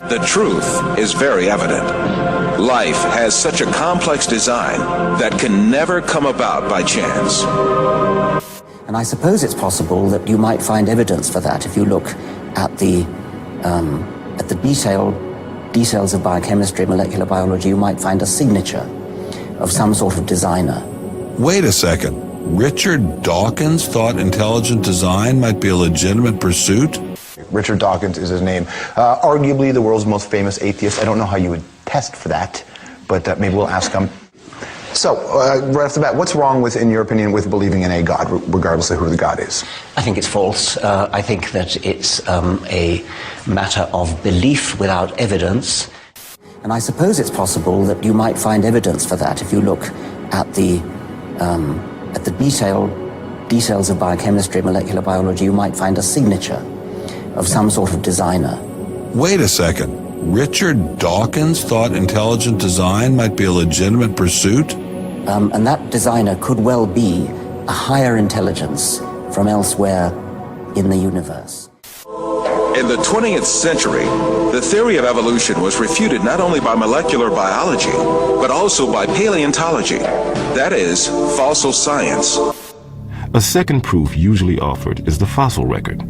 The truth is very evident. Life has such a complex design that can never come about by chance. And I suppose it's possible that you might find evidence for that if you look at the details of biochemistry, molecular biology. You might find a signature of some sort of designer. Wait a second. Richard Dawkins thought intelligent design might be a legitimate pursuit? Richard Dawkins is his name. Arguably the world's most famous atheist. I don't know how you would test for that, but maybe we'll ask him. So, right off the bat, what's wrong with, in your opinion, with believing in a God, regardless of who the God is? I think it's false. I think that it's a matter of belief without evidence. And I suppose it's possible that you might find evidence for that if you look at the details of biochemistry, molecular biology. You might find a signature of some sort of designer. Wait a second. Richard Dawkins thought intelligent design might be a legitimate pursuit? And that designer could well be a higher intelligence from elsewhere in the universe. In the 20th century, the theory of evolution was refuted not only by molecular biology, but also by paleontology, that is, fossil science. A second proof usually offered is the fossil record.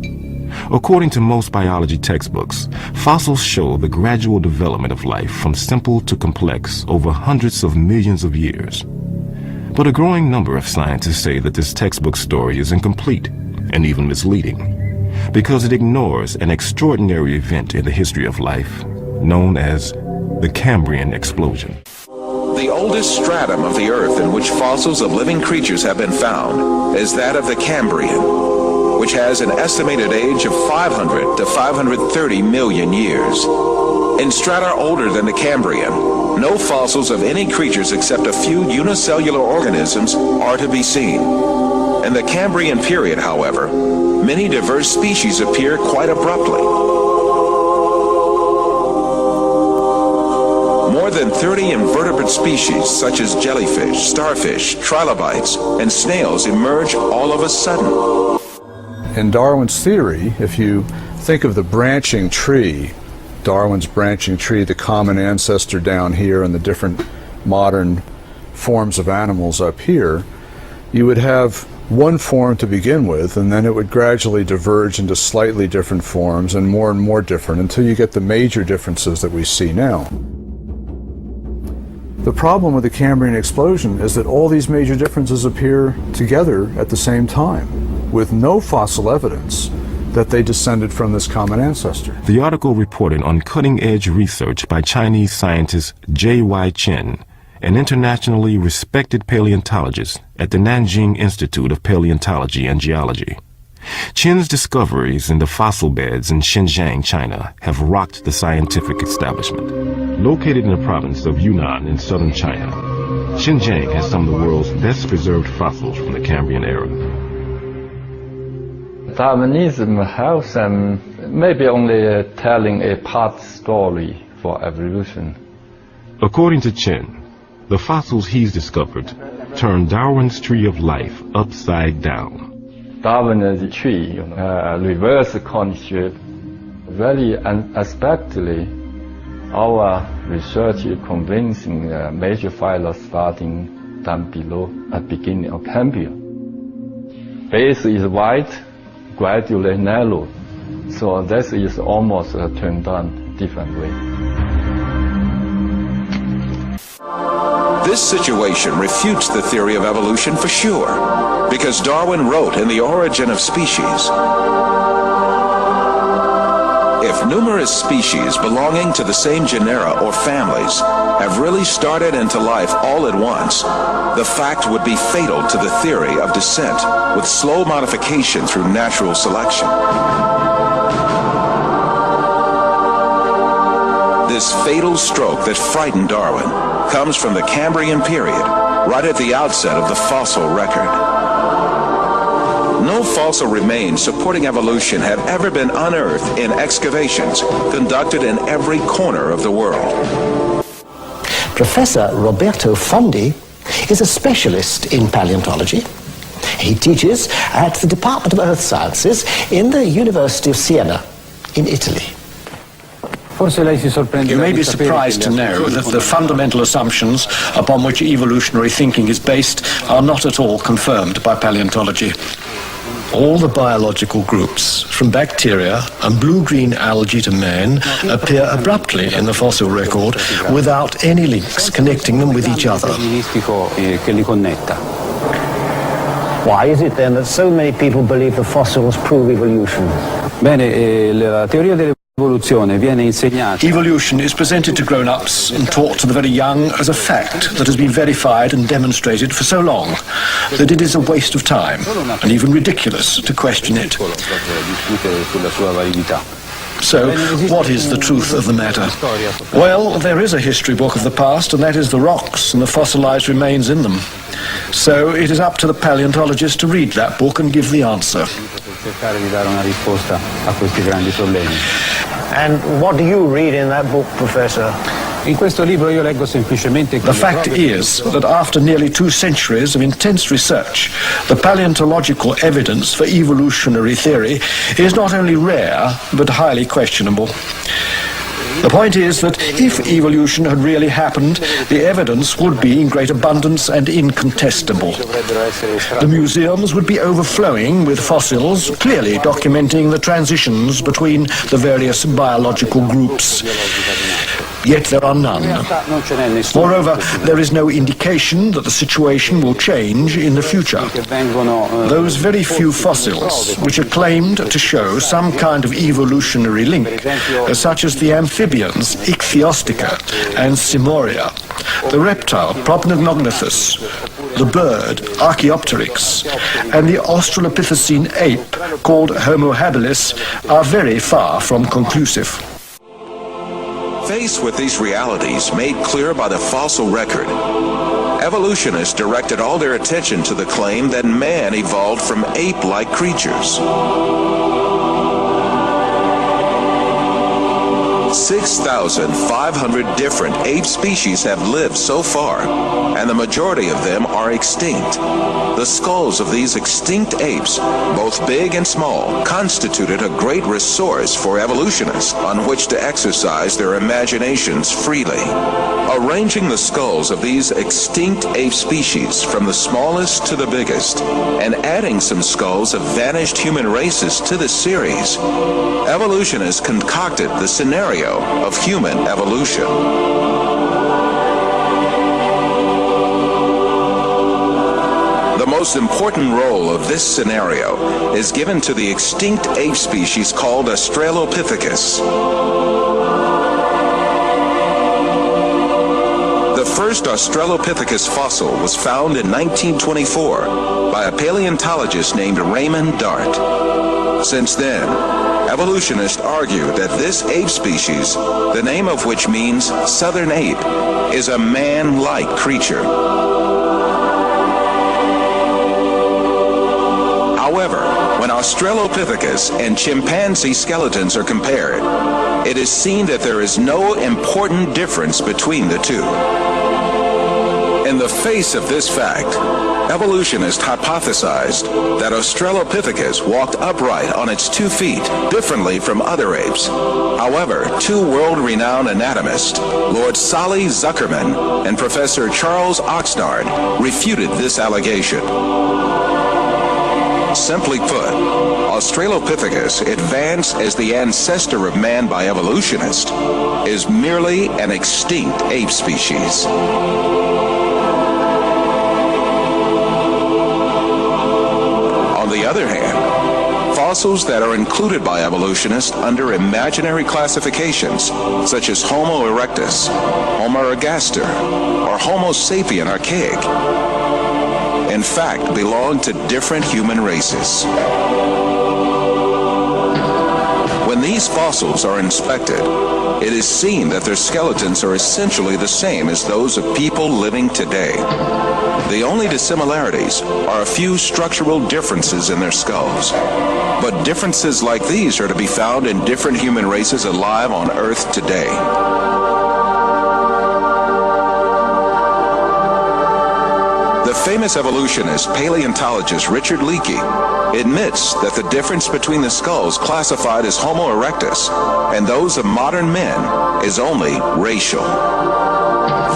According to most biology textbooks, fossils show the gradual development of life from simple to complex over hundreds of millions of years. But a growing number of scientists say that this textbook story is incomplete and even misleading, because it ignores an extraordinary event in the history of life known as the Cambrian explosion. The oldest stratum of the earth in which fossils of living creatures have been found is that of the Cambrian, which has an estimated age of 500 to 530 million years. In strata older than the Cambrian, no fossils of any creatures except a few unicellular organisms are to be seen. In the Cambrian period, however, many diverse species appear quite abruptly. More than 30 invertebrate species such as jellyfish, starfish, trilobites, and snails emerge all of a sudden. In Darwin's theory, if you think of the branching tree, Darwin's branching tree, the common ancestor down here and the different modern forms of animals up here, you would have one form to begin with, and then it would gradually diverge into slightly different forms and more different until you get the major differences that we see now. The problem with the Cambrian explosion is that all these major differences appear together at the same time, with no fossil evidence that they descended from this common ancestor. The article reported on cutting-edge research by Chinese scientist J.Y. Chen, an internationally respected paleontologist at the Nanjing Institute of Paleontology and Geology. Chen's discoveries in the fossil beds in Xinjiang, China, have rocked the scientific establishment. Located in the province of Yunnan in southern China, Xinjiang has some of the world's best preserved fossils from the Cambrian era. Darwinism helps them maybe only telling a part story for evolution. According to Chen, the fossils he's discovered turn Darwin's tree of life upside down. Darwin's tree, reverse condition, very unexpectedly, our research is convincing major phyla starting down below at beginning of Cambrian. Base is wide, gradually narrow, so this is almost turned on different way. This situation refutes the theory of evolution for sure, because Darwin wrote in The Origin of Species, if numerous species belonging to the same genera or families have really started into life all at once, the fact would be fatal to the theory of descent with slow modification through natural selection. This fatal stroke that frightened Darwin comes from the Cambrian period, right at the outset of the fossil record. No fossil remains supporting evolution have ever been unearthed in excavations conducted in every corner of the world. Professor Roberto Fondi is a specialist in paleontology. He teaches at the Department of Earth Sciences in the University of Siena in Italy. You may be surprised to know that the fundamental assumptions upon which evolutionary thinking is based are not at all confirmed by paleontology. All the biological groups, from bacteria and blue-green algae to man, appear abruptly in the fossil record without any links connecting them with each other. Why is it then that so many people believe the fossils prove evolution? Evolution is presented to grown-ups and taught to the very young as a fact that has been verified and demonstrated for so long that it is a waste of time and even ridiculous to question it. So, what is the truth of the matter? Well, there is a history book of the past, and that is the rocks and the fossilized remains in them. So, it is up to the paleontologist to read that book and give the answer. And what do you read in that book, Professor? The fact is that after nearly 2 centuries of intense research, the paleontological evidence for evolutionary theory is not only rare, but highly questionable. The point is that if evolution had really happened, the evidence would be in great abundance and incontestable. The museums would be overflowing with fossils, clearly documenting the transitions between the various biological groups. Yet there are none. Moreover, there is no indication that the situation will change in the future. Those very few fossils which are claimed to show some kind of evolutionary link, such as the amphibians Ichthyostica and Simoria, the reptile Prognognathus, the bird Archaeopteryx, and the Australopithecine ape called Homo habilis, are very far from conclusive. Faced with these realities made clear by the fossil record, evolutionists directed all their attention to the claim that man evolved from ape-like creatures. 6,500 different ape species have lived so far, and the majority of them are extinct. The skulls of these extinct apes, both big and small, constituted a great resource for evolutionists on which to exercise their imaginations freely. Arranging the skulls of these extinct ape species from the smallest to the biggest, and adding some skulls of vanished human races to the series, evolutionists concocted the scenario of human evolution. The most important role of this scenario is given to the extinct ape species called Australopithecus. The first Australopithecus fossil was found in 1924 by a paleontologist named Raymond Dart. Since then, evolutionists argue that this ape species, the name of which means southern ape, is a man-like creature. However, when Australopithecus and chimpanzee skeletons are compared, it is seen that there is no important difference between the two. In the face of this fact, evolutionists hypothesized that Australopithecus walked upright on its 2 feet, differently from other apes. However, two world-renowned anatomists, Lord Solly Zuckerman and Professor Charles Oxnard, refuted this allegation. Simply put, Australopithecus, advanced as the ancestor of man by evolutionists, is merely an extinct ape species. On the other hand, fossils that are included by evolutionists under imaginary classifications, such as Homo erectus, Homo ergaster, or Homo sapien archaic, in fact, belong to different human races. When these fossils are inspected, it is seen that their skeletons are essentially the same as those of people living today. The only dissimilarities are a few structural differences in their skulls. But differences like these are to be found in different human races alive on Earth today. The famous evolutionist paleontologist Richard Leakey admits that the difference between the skulls classified as Homo erectus and those of modern men is only racial.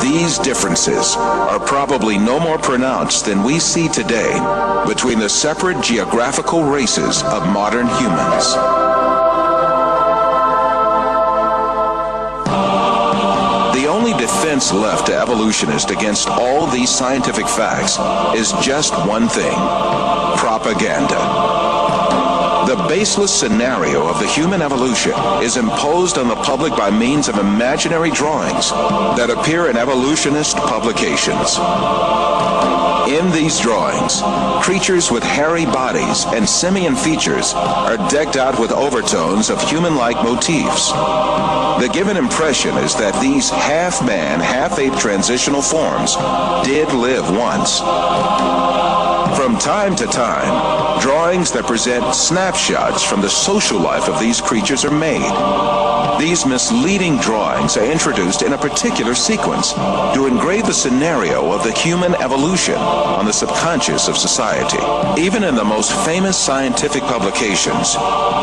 These differences are probably no more pronounced than we see today between the separate geographical races of modern humans. The only defense left to evolutionists against all these scientific facts is just one thing: propaganda. The baseless scenario of the human evolution is imposed on the public by means of imaginary drawings that appear in evolutionist publications. In these drawings, creatures with hairy bodies and simian features are decked out with overtones of human-like motifs. The given impression is that these half-man, half-ape transitional forms did live once. From time to time, drawings that present snapshots from the social life of these creatures are made. These misleading drawings are introduced in a particular sequence to engrave the scenario of the human evolution on the subconscious of society. Even in the most famous scientific publications,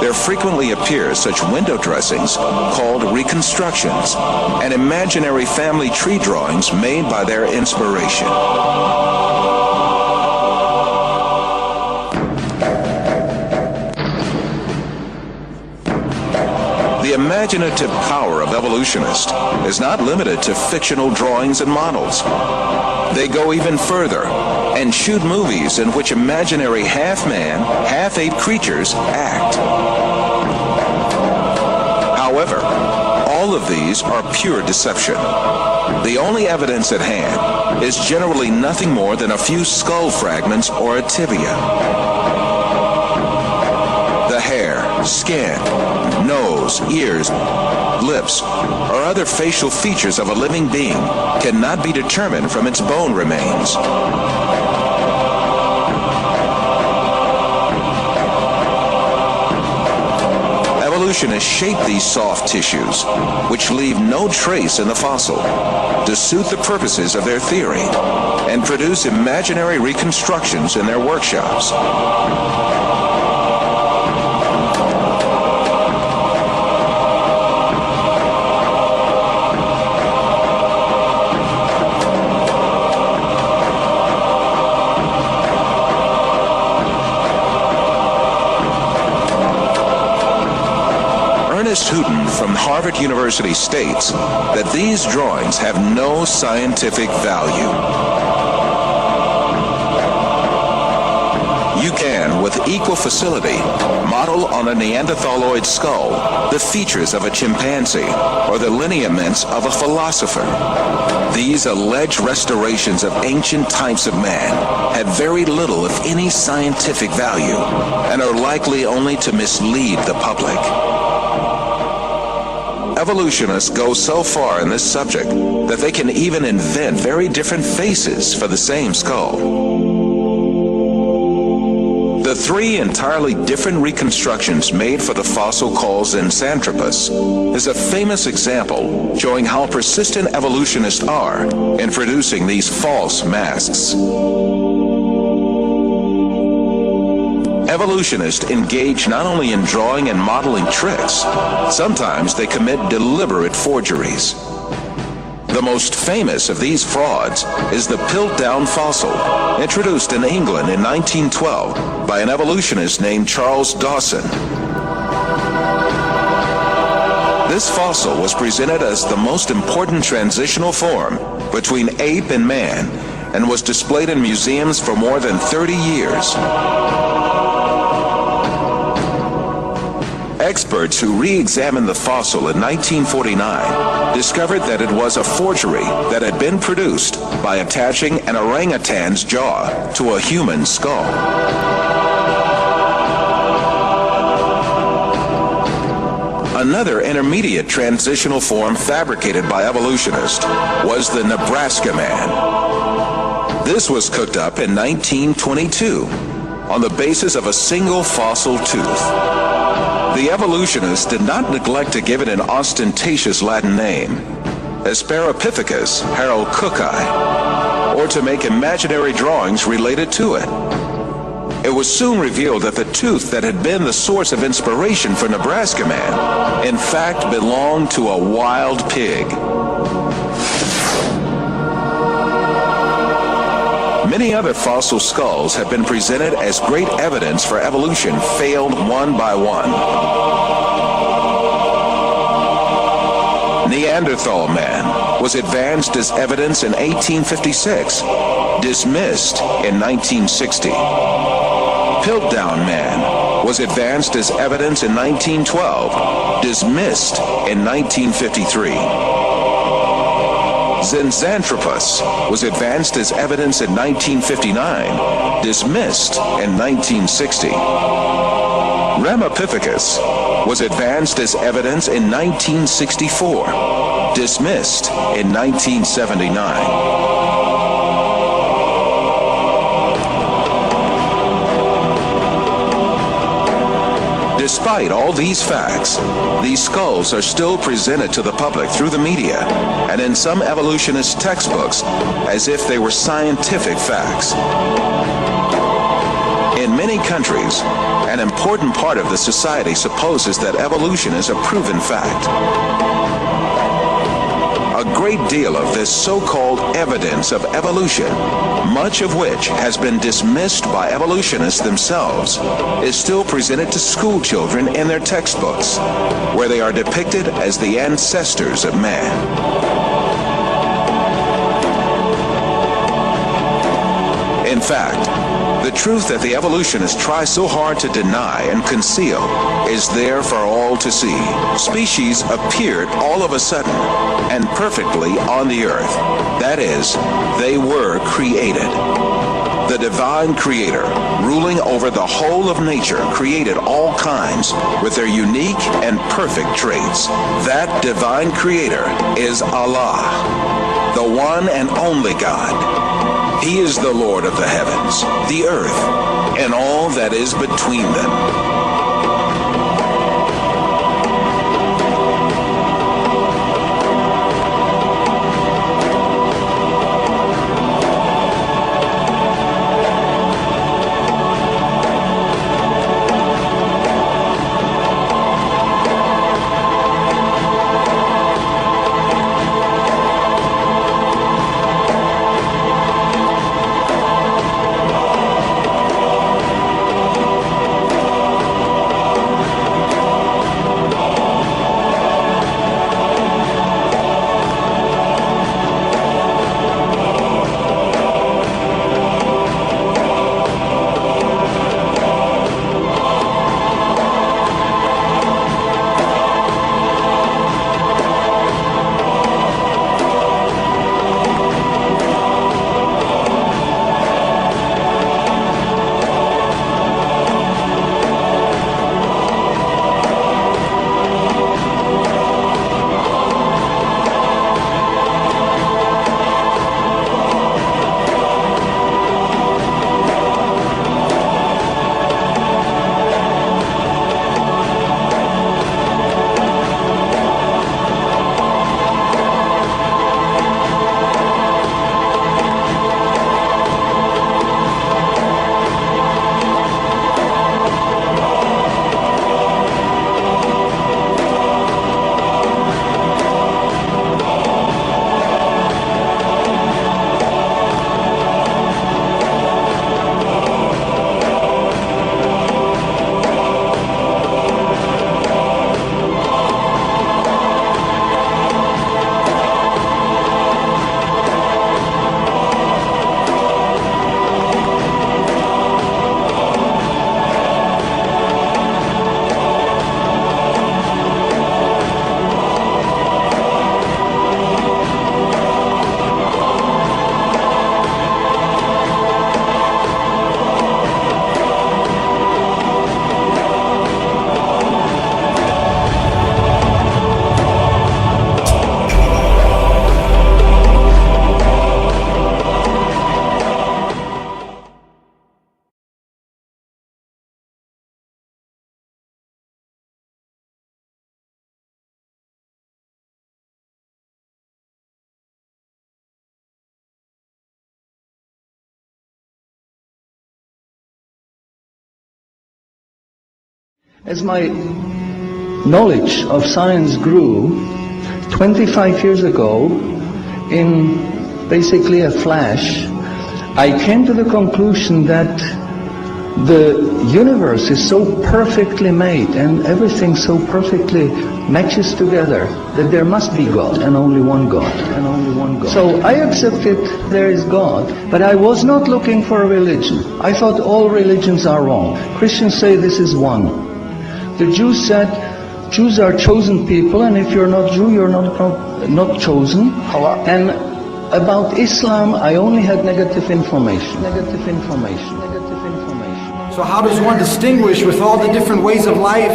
there frequently appear such window dressings called reconstructions and imaginary family tree drawings made by their inspiration. The imaginative power of evolutionists is not limited to fictional drawings and models. They go even further and shoot movies in which imaginary half-man, half-ape creatures act. However, all of these are pure deception. The only evidence at hand is generally nothing more than a few skull fragments or a tibia. The hair, skin, nose, ears, lips, or other facial features of a living being cannot be determined from its bone remains. evolutionists shape these soft tissues, which leave no trace in the fossil, to suit the purposes of their theory, and produce imaginary reconstructions in their workshops. Houghton from Harvard University states that these drawings have no scientific value. You can, with equal facility, model on a Neanderthaloid skull the features of a chimpanzee or the lineaments of a philosopher. These alleged restorations of ancient types of man have very little, if any, scientific value and are likely only to mislead the public. Evolutionists go so far in this subject that they can even invent very different faces for the same skull. The three entirely different reconstructions made for the fossil called Zinjanthropus is a famous example showing how persistent evolutionists are in producing these false masks. Evolutionists engage not only in drawing and modeling tricks, sometimes they commit deliberate forgeries. The most famous of these frauds is the Piltdown fossil, introduced in England in 1912 by an evolutionist named Charles Dawson. This fossil was presented as the most important transitional form between ape and man and was displayed in museums for more than 30 years. Experts who re-examined the fossil in 1949 discovered that it was a forgery that had been produced by attaching an orangutan's jaw to a human skull. Another intermediate transitional form fabricated by evolutionists was the Nebraska man. This was cooked up in 1922 on the basis of a single fossil tooth. The evolutionists did not neglect to give it an ostentatious Latin name, Asparapithecus harolcucci, or to make imaginary drawings related to it. It was soon revealed that the tooth that had been the source of inspiration for Nebraska Man, in fact, belonged to a wild pig. Many other fossil skulls have been presented as great evidence for evolution, failed one by one. Neanderthal man was advanced as evidence in 1856, dismissed in 1960. Piltdown man was advanced as evidence in 1912, dismissed in 1953. Zinjanthropus was advanced as evidence in 1959, dismissed in 1960. Ramapithecus was advanced as evidence in 1964, dismissed in 1979. Despite all these facts, these skulls are still presented to the public through the media and in some evolutionist textbooks as if they were scientific facts. In many countries, an important part of the society supposes that evolution is a proven fact. A great deal of this so-called evidence of evolution, much of which has been dismissed by evolutionists themselves, is still presented to school children in their textbooks, where they are depicted as the ancestors of man. In fact, the truth that the evolutionists try so hard to deny and conceal is there for all to see. Species appeared all of a sudden and perfectly on the earth. That is, they were created. The divine creator, ruling over the whole of nature, created all kinds with their unique and perfect traits. That divine creator is Allah, the one and only God. He is the Lord of the heavens, the earth, and all that is between them. As my knowledge of science grew, 25 years ago, in basically a flash, I came to the conclusion that the universe is so perfectly made and everything so perfectly matches together that there must be God and only one God. So I accepted there is God, but I was not looking for a religion. I thought all religions are wrong. Christians say this is one. The Jews said Jews are chosen people, and if you're not Jew, you're not chosen. And about Islam, I only had negative information. So how does one distinguish with all the different ways of life,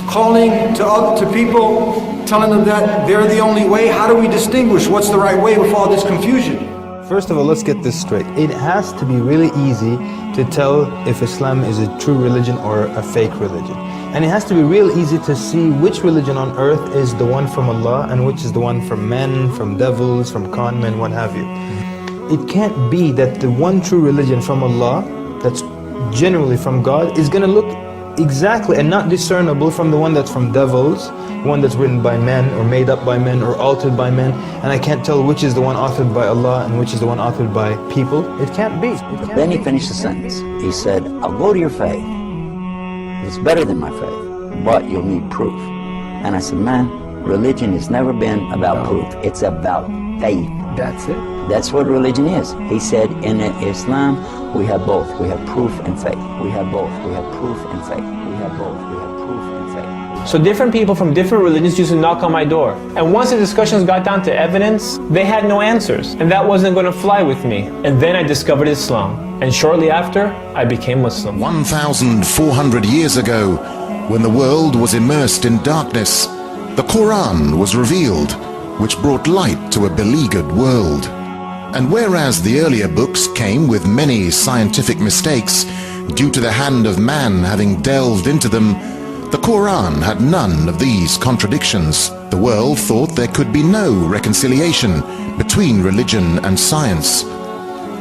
calling to people, telling them that they're the only way? How do we distinguish what's the right way with all this confusion? First of all, let's get this straight. It has to be really easy to tell if Islam is a true religion or a fake religion. And it has to be real easy to see which religion on earth is the one from Allah and which is the one from men, from devils, from con men, what have you. It can't be that the one true religion from Allah, that's generally from God, is going to look exactly and not discernible from the one that's from devils, one that's written by men or made up by men or altered by men, and I can't tell which is the one authored by Allah and which is the one authored by people. It can't be. Then he finished the sentence. He said, I'll go to your faith. It's better than my faith, but you'll need proof. And I said, man, religion has never been about proof. It's about faith. That's it. That's what religion is. He said, in Islam, we have both. We have proof and faith. We have both. We have proof and faith. We have both. We have proof and faith. So different people from different religions used to knock on my door. And once the discussions got down to evidence, they had no answers. And that wasn't going to fly with me. And then I discovered Islam. And shortly after, I became Muslim. 1,400 years ago, when the world was immersed in darkness, the Koran was revealed, which brought light to a beleaguered world. And whereas the earlier books came with many scientific mistakes, due to the hand of man having delved into them, the Koran had none of these contradictions. The world thought there could be no reconciliation between religion and science.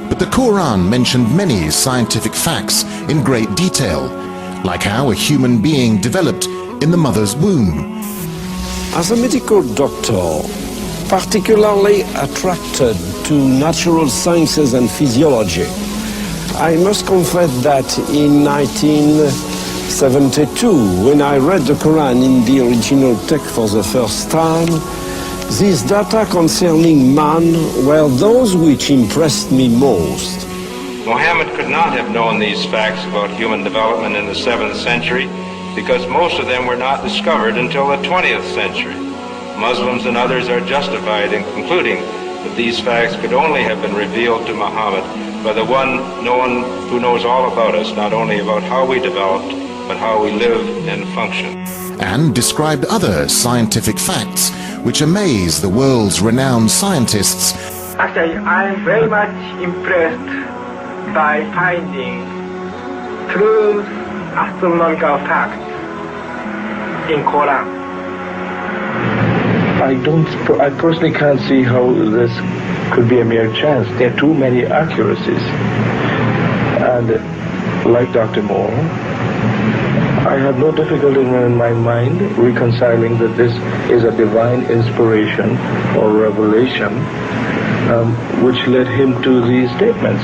But the Koran mentioned many scientific facts in great detail, like how a human being developed in the mother's womb. As a medical doctor, particularly attracted to natural sciences and physiology, I must confess that in 1972, when I read the Quran in the original text for the first time, these data concerning man were those which impressed me most. Muhammad could not have known these facts about human development in the 7th century because most of them were not discovered until the 20th century. Muslims and others are justified in concluding that these facts could only have been revealed to Muhammad by the one who knows all about us, not only about how we developed, but how we live and function. And described other scientific facts which amaze the world's renowned scientists. Actually, I'm very much impressed by finding true astronomical facts in Koran. I personally can't see how this could be a mere chance. There are too many accuracies. And like Dr. Moore, I have no difficulty in my mind reconciling that this is a divine inspiration or revelation which led him to these statements.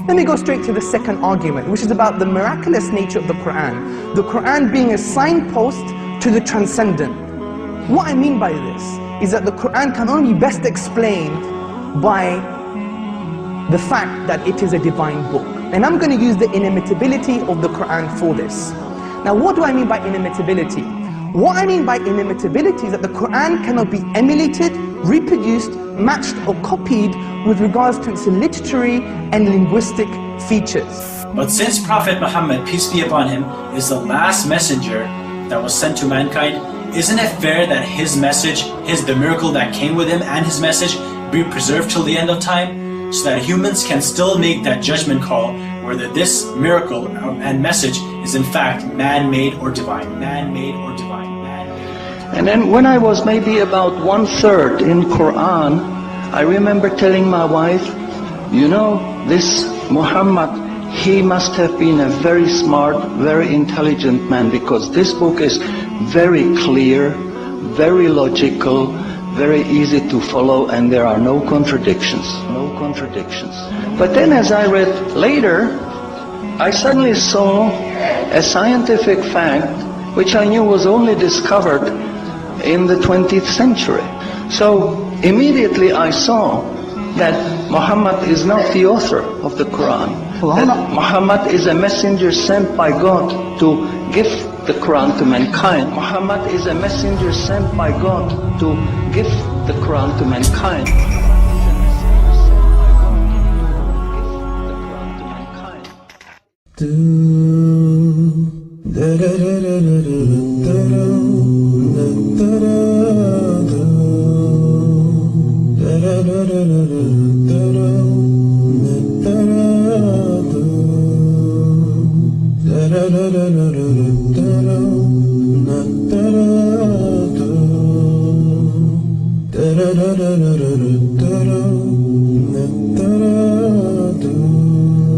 Let me go straight to the second argument, which is about the miraculous nature of the Quran. The Quran being a signpost to the transcendent. What I mean by this is that the Quran can only be best explained by the fact that it is a divine book. And I'm going to use the inimitability of the Quran for this. Now, what do I mean by inimitability? What I mean by inimitability is that the Quran cannot be emulated, reproduced, matched or copied with regards to its literary and linguistic features. But since Prophet Muhammad, peace be upon him, is the last messenger that was sent to mankind, isn't it fair that his message, the miracle that came with him and his message be preserved till the end of time? So that humans can still make that judgment call whether this miracle and message is in fact man-made or divine. Man-made or divine. Man-made. And then when I was maybe about 1/3 in Quran, I remember telling my wife, you know, this Muhammad he must have been a very smart, very intelligent man, because this book is very clear, very logical, very easy to follow, and there are no contradictions. No contradictions. But then as I read later, I suddenly saw a scientific fact which I knew was only discovered in the 20th century. So immediately I saw that Muhammad is not the author of the Quran. That Muhammad is a messenger sent by God to give the Quran to mankind. Muhammad is a messenger sent by God to give the Quran to mankind.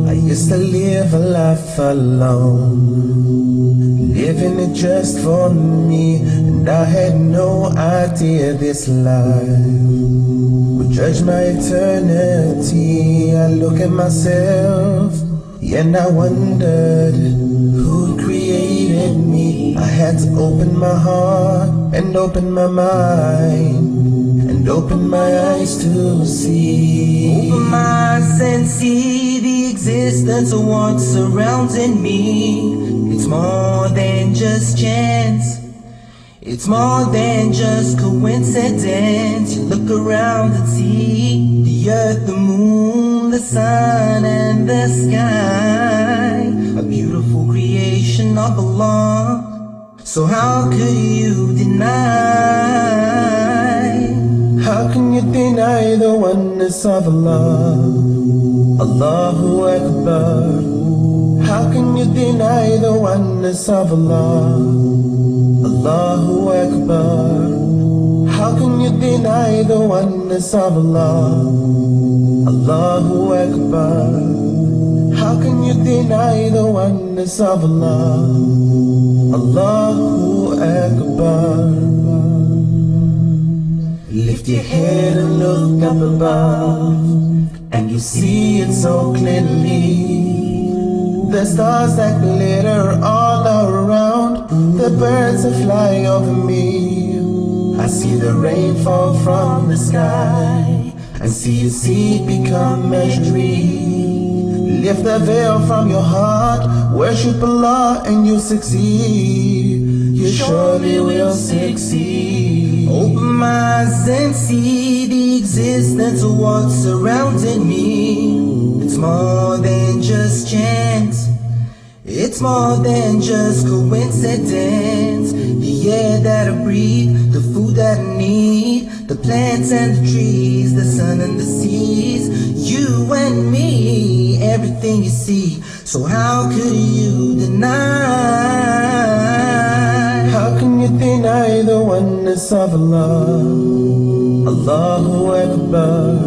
I used to live a life alone, living it just for me, and I had no idea this life would judge my eternity. I look at myself, and I wondered who created me. I had to open my heart and open my mind and open my eyes to see. Open my eyes and see the existence of what's surrounding me. It's more than just chance, it's more than just coincidence. You look around and see the earth, the moon, the sun and the sky, a beautiful creation of Allah. So how could you deny? How can you deny the oneness of Allah? Allahu Akbar. How can you deny the oneness of Allah? Allahu Akbar. How can you deny the oneness of Allah? Allahu Akbar. How can you deny the oneness of Allah? Allahu Akbar. Lift your head and look up above, and you see it so clearly. The stars that glitter all around, the birds that fly over me. I see the rain fall from the sky, and see a seed become a tree. Lift the veil from your heart, worship Allah and you succeed. You surely will succeed. Open my eyes and see the existence of what's surrounding me. It's more than just chance, it's more than just coincidence. The air that I breathe, the food that I need, the plants and the trees, the sun and the seas, you and me, everything you see. So how could you deny? How can you deny the oneness of Allah? Allahu Akbar.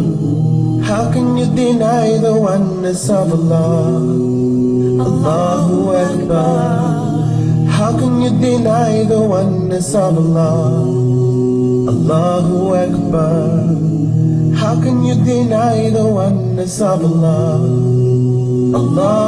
How can you deny the oneness of Allah? Allahu Akbar. How can you deny the oneness of Allah? Allahu Akbar. How can you deny the oneness of Allah? Allah